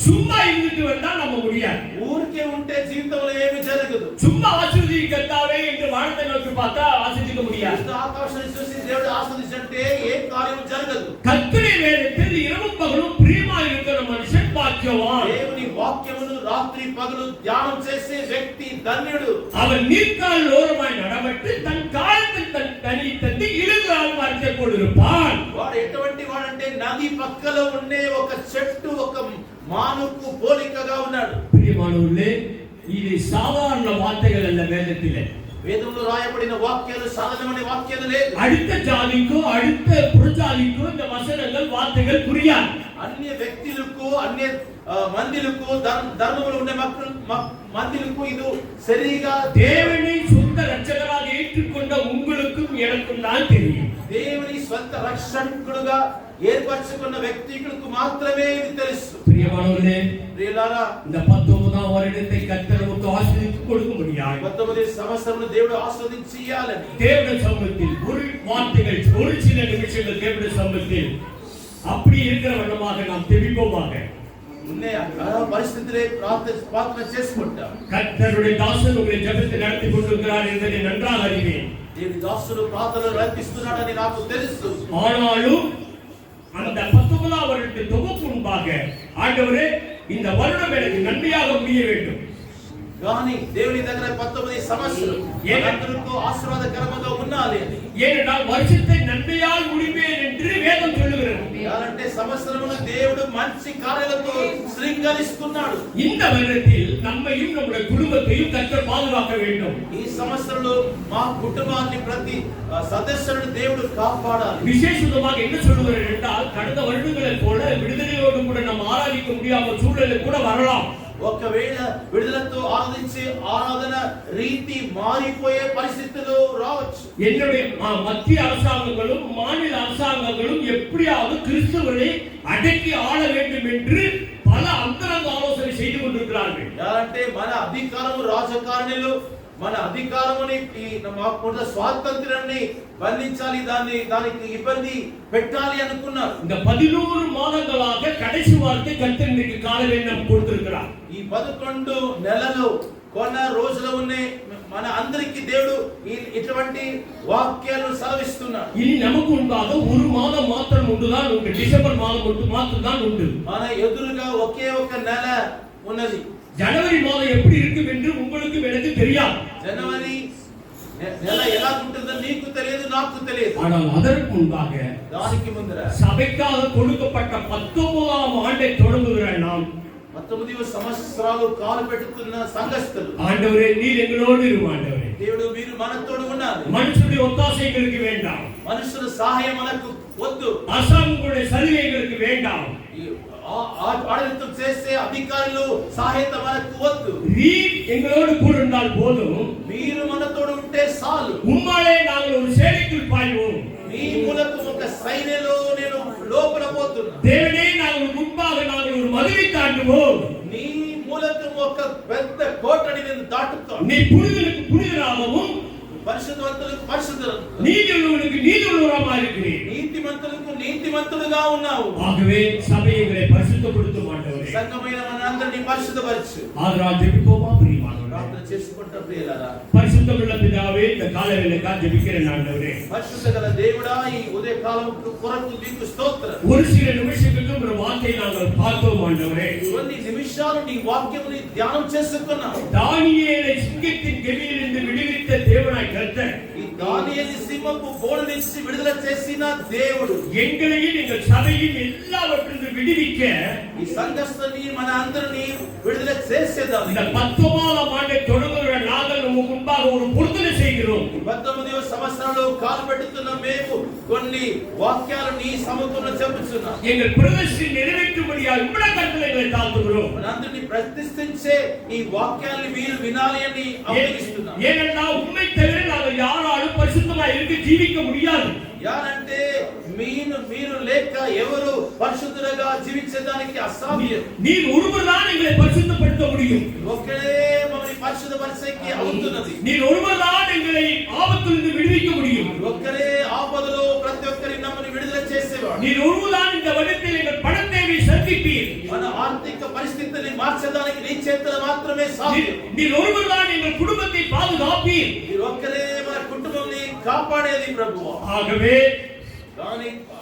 சும்மா இருந்துட்டு வந்தா நம்ம முடியாது.
ఊరికే ఉంటే జీవితంలో ఏమీ జరగదు.
சும்மா ஆசீர்வதி கர்த்தாவே என்று வானத்தை நோக்கி பார்த்தா ஆசீர்வதிக்க முடியாது.
ఆకాశాన్ని చూసి దేవుడు ఆశీర్వదించంటే ఏ కార్యం జరగదు.
கர்த்தருடைய வேதத்தில் இரவும் பகலும் பிரியமாய் இருக்கிற மனுஷன் பாக்கியவான்.
దేవుని వాక్యమును రాత్రి పగలు ధ్యానం చేసే వ్యక్తి ధన్యుడు.
அவன் நீர்க்கால் ஓரமாய் நடபட்டு தன் காலத்தில் தன் கனி தந்து இழுகால் மரத்தை போலிருப்பான்.
వాడు ఎటువంటి వాడంటే నది పక్కలో ఉండే ఒక చెట్టు ఒక మానుకు పోలికగా ఉన్నాడు.
பிரியமானவர்களே, இது சாதாரண வார்த்தைகள் அல்ல. வேதத்திலே
వేదంలో రాయబడిన వాక్యాలు సాధారణమైన వాక్యాలు లేదు.
அடுத்த ஜாதிக்கோ அடுத்த புறஜாதிக்கோ இந்த வசனங்கள் வார்த்தைகள் புரியாது.
అన్య వ్యక్తులకు అన్య మందిలకు ధర్మములు ఉండే మందిలకు ఇది సరిగా
தேவனை சொந்த ரட்சகராக ஏற்றுக்கொண்ட உங்களுக்கும் எனக்கும் தான் தெரியும்.
దేవుని స్వంత రక్షకుడుగా ఏర్పరచుకున్న వ్యక్తులకు మాత్రమే ఇది తెలుసు.
பிரியமானவர்களே,
ప్రియులారా,
இந்த 19ஆம் வருடத்தை கர்த்தர் நமக்கு ஆசீர்வதித்து கொடுக்க முடியாது.
19 సంవత్సరములు దేవుడు ఆస్వాదించి ఇయ్యాలని
தேவனுடைய சமூகத்தில் ஒரு வார்த்தைகள் ஒரு சில நிமிஷங்கள் தேவனுடைய சமூகத்தில் அப்படி இருக்கிற வண்ணமாக நாம் தெளிவோமாக
ఉన్నే పరిస్థితులే ప్రార్థన చేసుకుంటాం.
கர்த்தருடைய தாசன் உங்களை ஜெபத்தை நடத்தி கொண்டிருக்கிறார் என்பதை நன்றாக அறிவேன்.
దేవుని దాసుడు ప్రార్థనలు నడిపిస్తున్నాడని నాకు తెలుసు.
ஆனாலும் அந்த 19ஆம் வருடத்தின் தொகுப்பு முன்பாக ஆண்டவரே இந்த வருடம் எனக்கு நன்மையாக முடிய வேண்டும்.
కానీ దేవుని దగ్గర 19 సంవత్సరం అందరికీ ఆశీర్వాదకరంగా ఉండాలి.
ஏனென்றால் வருஷத்தை நன்மையால் முடிப்பேன் என்று வேதம் சொல்லுகிறது.
అంటే సంవత్సరమును దేవుడు మంచి కార్యాలతో శ్రీంగరిస్తున్నాడు.
இந்த வருடத்தில் நம்மையும் நம்முடைய குடும்பத்தையும் கர்த்தர் பாதுகாக்க வேண்டும்.
ఈ సంవత్సరంలో మా కుటుంబాన్ని ప్రతి సదస్యులను దేవుడు కాపాడాలి.
விசேஷமாக என்ன சொல்லுகிறார் என்றால் கடந்த வருடங்களைப் போல விடுதலையோடு கூட நாம் ஆராதிக்க முடியாத சூழ்நிலை கூட வரலாம்.
ఒకవేళ విడుదలతో ఆరాధించే ఆరాధన రీతి మారిపోయే పరిస్థితులు రావచ్చు.
என்னுடைய மத்திய அரசாங்கங்களும் மாநில அரசாங்கங்களும் எப்படியாவது கிறிஸ்தவர்களை அடக்கி ஆள வேண்டும் என்று பல அந்தரங்க ஆலோசனை செய்து கொண்டிருக்கிறார்கள்.
అంటే మన అధికారము రాజకారణులు మన అధికారముని మాకున్న స్వాతంత్రాన్ని బంధించాలి, దానికి ఇబ్బంది పెట్టాలి అనుకున్నారు.
இந்த 11 மாதங்களாக கடைசி வார்த்தை கர்த்தர் இன்றைக்கு காலையிலே நாம் கொடுத்திருக்கிறார்.
ఈ 11 నెలలు కొన్న రోజులు ఉన్నాయి. మన అందరికి దేవుడు ఇటువంటి వాక్యాలను సెలవిస్తున్నాడు.
இனி நமக்கு முன்பாக ஒரு மாதம் மாத்திரம் உண்டுதான் உண்டு. டிசம்பர் மாதம் மாத்திரம் தான் உண்டு.
మన ఎదురుగా ఒకే ఒక నెల ఉన్నది.
ஜனவரி மாதம் எப்படி இருக்கும் என்று உங்களுக்கு எனக்கு தெரியாது.
జనవరి నెల ఎలా ఉంటుందో నీకు తెలియదు, నాకు తెలియదు.
ஆனால் அதற்கு முன்பாக
దానికి ముందర
சபைக்காக கொடுக்கப்பட்ட 19ஆம் ஆண்டை தொடங்குகிற நாம்
19 సంవత్సరాలు కాలు పెట్టుకున్న సంఘస్థులు,
ஆண்டவரே நீர் எங்களோடு இரு ஆண்டவரே.
దేవుడు మీరు మనతోడు ఉండాలి.
மனுஷனுடைய ஒத்தாசை எங்களுக்கு வேண்டாம்.
మనుషుల సహాయం మనకు వద్దు.
அரசாங்கங்களுடைய சலுகை எங்களுக்கு வேண்டாம்.
ஆடளித்தம் చేసే అధికారులు సహాయత మనకు వద్దు.
நீர் எங்களோடு கூட இருந்தால் போதும்.
మీరు మనతోడు ఉంటే చాలు.
உம்மாலே நாங்கள் ஒரு சேனைக்குள் பாய்வோம்.
నీ మూలకు ఒక సైన్యంలో నేను లోపల పోతున్నా.
தேவனே நாங்கள் முன்பாக நாங்கள் ஒரு மதிலை தாண்டுவோம்.
నీ మూలకు ఒక పెద్ద కోటని నేను దాటుతాను.
நீ புனிதனுக்கு புனிதராகவும்
పరిశుద్ధవంతులకు పరిశుద్ధులు,
நீதியுள்ளவனுக்கு நீதியுள்ளவராக இருக்கிறீர்.
నీతిమంతులకు నీతిమంతుడుగా ఉన్నావు.
ஆகவே சபை எங்களை பரிசுத்தப்படுத்தும் ஆண்டவரே.
సంఘమైన మనందరినీ పరిశుద్ధపరచు.
ஆதரவு ஜெபிப்போமா பிரியமானவரே.
ప్రార్థన చేసుకుంటా ప్రియులారా.
பரிசுத்தமுள்ள பிதாவே, இந்த காலையில ஜெபிக்கிறேன் ஆண்டவரே.
పరిశుద్ధ గల దేవుడా, ఈ ఉదయ కాలం కొరకు మీకు స్తోత్రం.
ஒரு சில நிமிஷங்களுக்கு ஒரு வார்த்தையை நாங்கள் பார்த்தோம் ஆண்டவரே.
కొన్ని నిమిషాలు నీ వాక్యముని ధ్యానం చేసుకున్నాం.
தானியேலை சிங்கத்தின் கெபியிலிருந்து விடுவித்த தேவனாய் கர்த்தர்,
ఈ దానియేలు సింహపు బోను నుంచి విడుదల చేసిన దేవుడు
எங்களையும் எங்கள் சபையும் எல்லாவற்றிலிருந்து விடுவிக்க
ఈ సంఘస్థుని మన అందరినీ విడుదల చేసేదాం.
இந்த 19ஆம் ஆண்டை தொடங்குகிற நாங்கள் உமக்கு முன்பாக ஒரு பொருத்தனை செய்கிறோம்.
19వ సంవత్సరంలో కాలు పెట్టుతున్న మేము కొన్ని వాక్యాలు నీ సముఖంలో చెప్పుచున్నాం.
எங்கள் பிரதிஷ்டை நிறைவேற்றும்படியாக உம்முடைய கட்டளைகளை தாழ்த்துகிறோம்.
మనందరినీ ప్రతిష్ఠించే ఈ వాక్యాన్ని మీరు వినాలి అని అభ్యర్థిస్తున్నాం.
ஏனென்றால் உம்மை தவிர நாங்கள் யாராலும் பரிசுத்தமாய் இருக்க ஜீவிக்க முடியாது.
యారంటే మీరు లేక ఎవరు పరిశుద్ధులుగా జీవించడానికి అసాధ్యం.
நீர் ஒருவர்தான் எங்களை பரிசுத்தப்படுத்த முடியும்.
ఒక్కడే మమ్మల్ని పరిశుద్ధపరిచేకి అవుతున్నది.
நீர் ஒருவர்தான் எங்களை ஆபத்திலிருந்து விடுவிக்க முடியும்.
ఒక్కడే ఆపదలో ప్రతి ఒక్కరి నమ్మని విడుదల చేసేవాడు.
நீர் ஒருவர்தான் இந்த வருடத்தில் எங்கள் பணத் தேவை சந்திப்பீர்.
మన ఆర్థిక పరిస్థితిని మార్చడానికి నీ చేతులు మాత్రమే సాధ్యం.
நீர் ஒருவர்தான் எங்கள் குடும்பத்தை பாதுகாப்பீர்.
మీరు ఒక్కరే మన కుటుంబాన్ని కాపాడేది ప్రభువా.
ஆகவே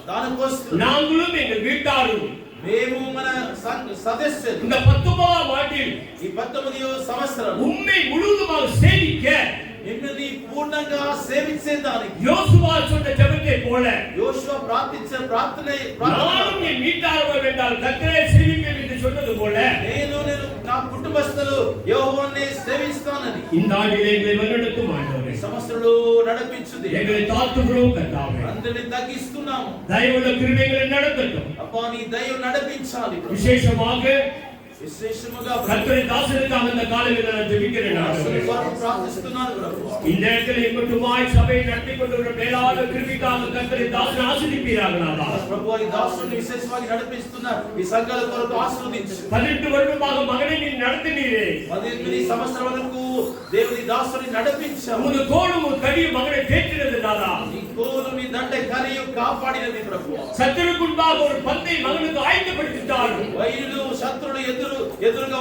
దానికోసం
நாங்களும் எங்கள் வீட்டாரும்
మేము మన సదస్సులు
இந்த 19ஆம் ஆண்டில்
ఈ 19వ సంవత్సరం
உம்மை முழுவதுமாக சேவிக்க
నిన్ను పూర్ణంగా సేవించేదానికి
யோசுவா சொன்ன ஜெபத்தை போல
యోషువ ప్రార్థించిన ప్రార్థన
நானும் என் வீட்டாரும் என்றால் கர்த்தரை சேவிப்பேன் என்று சொன்னது போல
నేను నా కుటుంబస్తులు యెహోవాని సేవిస్తానని
இந்த ஆண்டிலே எங்களை வழிநடத்தும் ஆண்டவரே.
సంవత్సరాలు నడిపించుది.
எங்களை தாழ்த்துகிறோம் கர்த்தாவே.
అందరిని తగ్గిస్తున్నాము.
தயவுள்ள கிருபைகளை நடத்தட்டும்.
అబ్బా నీ దయ నడిపించాలి.
விசேஷமாக
విశేషముగా
கர்த்தரின் தாசனுக்காக இந்த காலையில் நான் ஜெபிக்கிறேன் ஆண்டவரே.
ప్రార్థిస్తున్నాను ప్రభువా.
இந்த இடத்தில் எங்குமாய் சபையை நடத்தி கொண்டிருக்கிற மேலான கிருபைக்காக கர்த்தரின் தாசனை ஆசீர்வதிப்பீராக நாதா.
ప్రభువా, ఈ దాసుని విశేషವಾಗಿ నడిపిస్తున్న ఈ సంఘాల కొరకు ఆశీర్వదించు.
18 வருடமாக மகனை நீ நடத்தினீரே.
18 సంవత్సరాల వరకు దేవుని దాసుని నడిపించావు.
உமது கோலும் உமது கடியும் மகனை தேற்றினது நாதா.
నీ కోలు నీ దండ కరియు కాపాడినది ప్రభువా.
சத்துருக்கு முன்பாக ஒரு பந்தை மகனுக்கு ஆயத்தப்படுத்திட்டார்.
వైరులు శత్రులు ఎదురుగా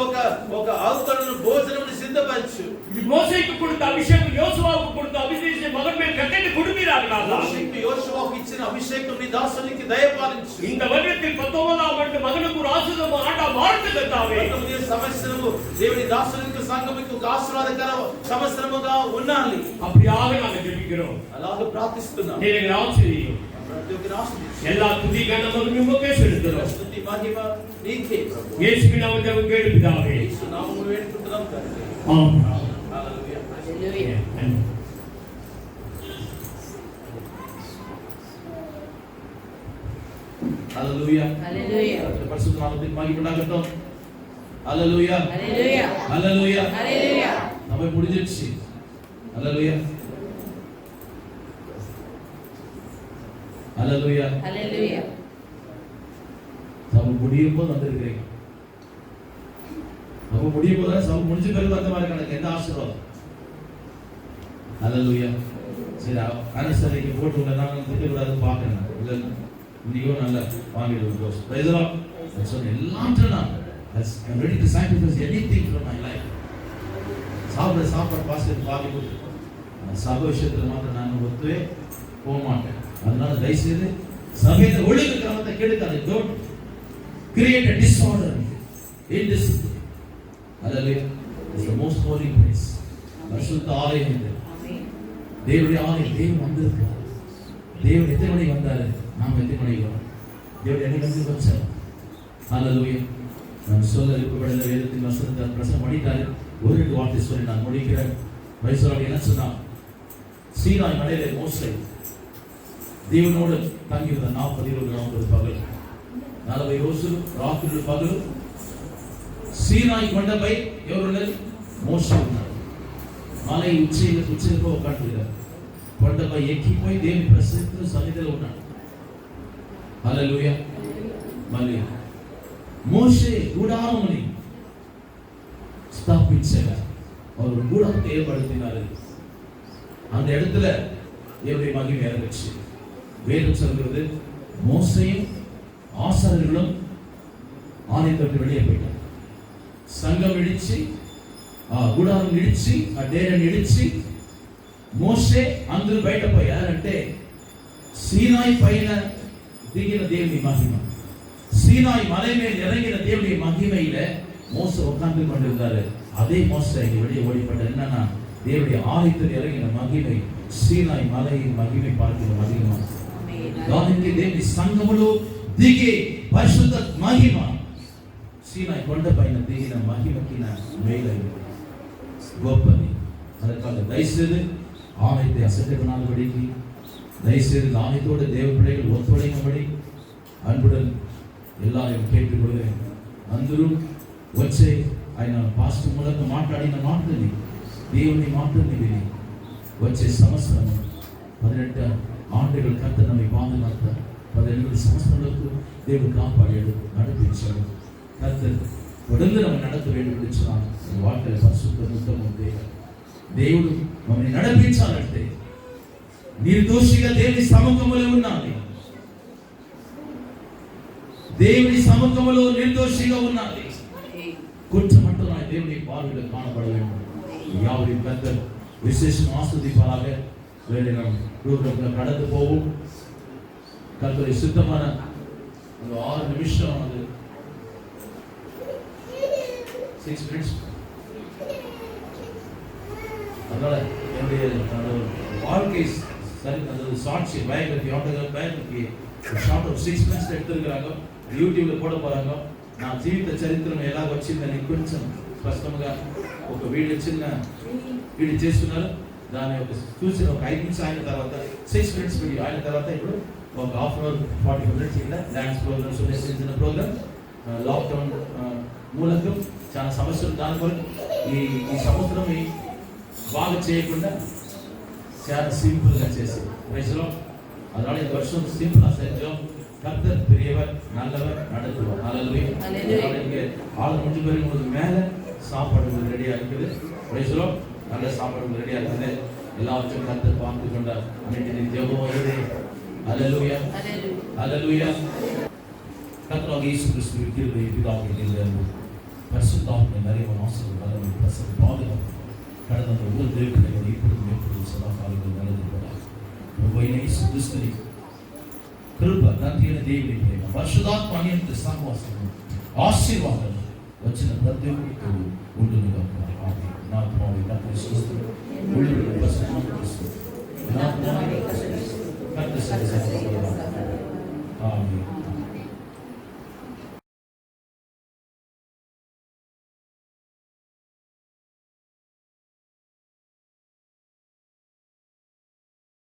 ఒక అవతలను భోజనం సిద్ధపరచు.
மோசேக்கு கொடுத்த அபிஷேகம் யோசுவாவுக்கு கொடுத்த அபிஷேகத்தை மகன் மேல் கட்டளை கொடுப்பீராக. இருக்கிறார்களாக
మోషేకు యోషువాకు ఇచ్చిన అభిషేకం నీ దాసునికి దయపాలించు.
இந்த வருடத்தில் 19ஆம் ஆண்டு மகனுக்கு ஒரு ஆசீர்வாதம் ஆண்டா மாற்று கர்த்தாவே.
19 సంవత్సరము దేవుని దాసునికి సంఘముకు ఒక ఆశీర్వాదకర సంవత్సరముగా ఉండాలి.
அப்படியாக நாங்கள் ஜெபிக்கிறோம்.
అలాగే ప్రార్థిస్తున్నాం.
நீங்க ஆசீர்வதியும்.
ప్రతి ఒక్కరి ఆశీర్వదించు.
எல்லா துதி கன மகிமையுமே செலுத்துகிறோம்.
స్తుతి మహిమ నీకే ప్రభు.
இயேசுவின் நாமத்தில் கேளு பிதாவே.
యేసు నామములో వేడుకుంటున్నాం తండ్రి.
ஆமென்.
హల్లెలూయా.
హల్లెలూయా.
హల్లెలూయా.
హల్లెలూయా.
పరిశుద్ధ నామమునకు మహిమ ఉండగட்டும். హల్లెలూయా.
హల్లెలూయా.
హల్లెలూయా.
హల్లెలూయా.
நம்ம முடிஞ்சிருச்சு. ஹல்லேலூயா. ஹல்லேலூயா.
హల్లెలూయా.
நம்ம முடியும் போது வந்திருக்கிறீங்க. நம்ம முடியும் போது சபை முடிஞ்ச பிறகு வந்த மாதிரி கணக்கு எந்த ஆசீர்வாதம். ஹல்லேலூயா. சரி அனுசரிக்க போட்டு நான் திட்டக்கூடாதுன்னு பார்க்குறேன். இல்லை இன்னைக்கும் நல்லா வாங்கிடுவோம். Praise the Lord. சொன்ன எல்லாம் சொன்னா I'm ready to sacrifice anything from my life. சாப்பாடு பாஸ்கெட் பாதி கொடுத்து சபை விஷயத்தில் மாத்திரம் நான் ஒத்துவே போக மாட்டேன். அதனால தயவுசெய்து சபையில ஒழுங்கு கிரமத்தை கெடுக்காது. Don't create a disorder in discipline. Hallelujah. It's the most holy place. பரிசுத்த ஆலயம் இது.
ஆமென்.
தேவனுடைய ஆலயம். தேவன் வந்திருக்கிறார். தேவன் எத்தனை மணிக்கு வந்தாரு? நாம் எத்தனை மணிக்கு வரோம்? தேவன் என்னை வந்து வச்சார். Hallelujah. நான் சொல்ல இருப்பபடியில் வேதத்தின் வசனத்தை பிரசங்கம் பண்ணிட்டாரு. ஒரு ரெண்டு வார்த்தை சொல்லி நான் முடிக்கிறேன். வைசராக என்ன சொன்னான்? சீனாய் மலையிலே மோசே தேவனோடு தங்கியிருந்த 40 பகல் 40 రోజులు రాత్రులు పగలు సీనాయి కొండపై ఎవరున్నారు? మోషే ఉన్నాడు. మలై ఉచ్చేలకు ఒక్కటిగా కొండపై ఎక్కిపోయి దేవుని ప్రసన్నత సన్నిధిలో ఉన్నాడు. హల్లెలూయా. మళ్ళీ మోషే గుడారముని ஸ்தாபிச்சார். அவர் கூடாரத்தை ஏற்படுத்தினார். அந்த இடத்துல தேவனுடைய மகிமை இறங்குச்சு. வேதம் சொல்கிறது மோசேயும் ஆசாரியர்களும் ஆலயத்தை விட்டு வெளியே போயிட்டாங்க. సంఘం ఇడిచి గుడారం ఇడిచి ఆ డేరని ఇడిచి మోషే అందరూ బయట పోయారంటే సీనాయి పైన దిగిన దేవుని మహిమ, சீனாய் மலை மேல் இறங்கின தேவனுடைய மகிமையில மோசே உட்கார்ந்து கொண்டிருந்தாரு. அதே மோசே வெளியே ஓடிப்பட்ட என்னன்னா தேவனுடைய ஆலயத்தில் இறங்கின மகிமை சீனாய் மலையின் மகிமை பார்க்கிற மகிமை. దానికి దేవుని సంఘములో దిగే పరిశుద్ధ మహిమ సీనాయి కొండపైన దిగిన మహిమకి మేలైన గొప్పది. அதற்காக தயவுசெய்து ஆலயத்தை அசட்டை பண்ணாதபடிக்கு, தயவுசெய்து ஆலயத்தோடு தேவ பிள்ளைகள் ஒத்துழைக்கும்படி அன்புடன் எல்லாரையும் கேட்டுக்கொள்கிறேன். అందరూ వచ్చే ఆయన పాస్టర్ మూలక మాట్లాడిన మాటని దేవుని మాటని విని వచ్చే సంవత్సరం 18 ஆண்டுகள் கர்த்தர் நம்மை பாதுகாத்தார். 17 సంవత్సరాలకు దేవుడు కాపాడాడు, నడిపించాడు. கர்த்தர் தொடர்ந்து நம்ம நடக்க வேண்டும் என்று சொன்னார். வாழ்க்கையில பரிசுத்த உத்தமம் దేవుడు మమ్మల్ని నడిపించాలంటే నిర్దోషిగా దేవుని సముఖంలో ఉండాలి. దేవుని సముఖంలో నిర్దోషిగా ఉండాలి. குற்றமற்றவனாய் தேவனுடைய பார்வையில் காணப்பட வேண்டும். யாவரையும் கர்த்தர் விசேஷம் ஆசீர்வதிப்பாராக. வேறு நாம் ப்ரோக்ராம்ல கடந்து போவோம். கர்த்தருடைய சுத்தமான ஒரு 6 நிமிஷம், அது 6 minutes. அதனால என்னுடைய வாழ்க்கை சரி, அதாவது சாட்சி biography, autobiography short of 6 minutes எடுத்துருக்கிறாங்க. యూట్యూబ్లో కూడా పోరాగా నా జీవిత చరిత్రను ఎలా వచ్చిందని కొంచెం స్పష్టంగా ఒక వీడియో చిన్న వీడియో చేస్తున్నారు. దాని ఒక చూసిన ఒక 5 నిమిషాలు అయిన తర్వాత 6 minutes వీడియో అయిన తర్వాత ఇప్పుడు ఒక హాఫ్ అవర్ 45 minutes ఇలా డాన్స్ ప్రోగ్రామ్స్ చిన్న ప్రోగ్రామ్. లాక్డౌన్ మూలంగా చాలా సమస్యలు దాని కొరకు ఈ సంవత్సరం బాగా చేయకుండా చాలా సింపుల్గా చేసి ప్రైజ్లో. அதனால இந்த வருஷம் சிம்பிளா செஞ்சோம். கர்த்தர் பெரியவர், நல்லவர், நடத்துவார். ஹல்லேலூயா. அதனால இங்க ஆளு முடிஞ்ச பிறகு உங்களுக்கு மேல சாப்பாடு ரெடியா இருக்குது. பிரைஸ்லோ, நல்ல சாப்பாடு ரெடியா இருக்குது. எல்லாவற்றையும் கர்த்தர் பார்த்து கொண்டார். அன்னைக்கு ஜெபம் வருது. ஹல்லேலூயா. ஹல்லேலூயா. கர்த்தராகிய இயேசு கிறிஸ்துவின் கிருபை, பிதாவின் அன்பு, பரிசுத்த ஆவியின் நிறைவான ஆசீர்வாதம், பிரசன்ன பாதுகாப்பு கடந்த ஒவ்வொரு தேவனையும் இப்பொழுதும் எப்பொழுதும் சதா காலங்களில் நடந்து போனார்.
ప్రభువైన యేసుక్రీస్తుని కృప, తండ్రి అయిన దేవుని ప్రేమ, పరిశుద్ధాత్మ అన్యంత సహవాసము, ఆశీర్వాదాలు వచ్చిన ప్రతి ఒక్కరితో ఉండునుగా. నా ఆత్మావి కర్తని స్తుతిస్తూ, ఒళ్ళు ప్రసన్నము చేస్తూ, నా ఆత్మావి కర్తని స్తుతిస్తూ,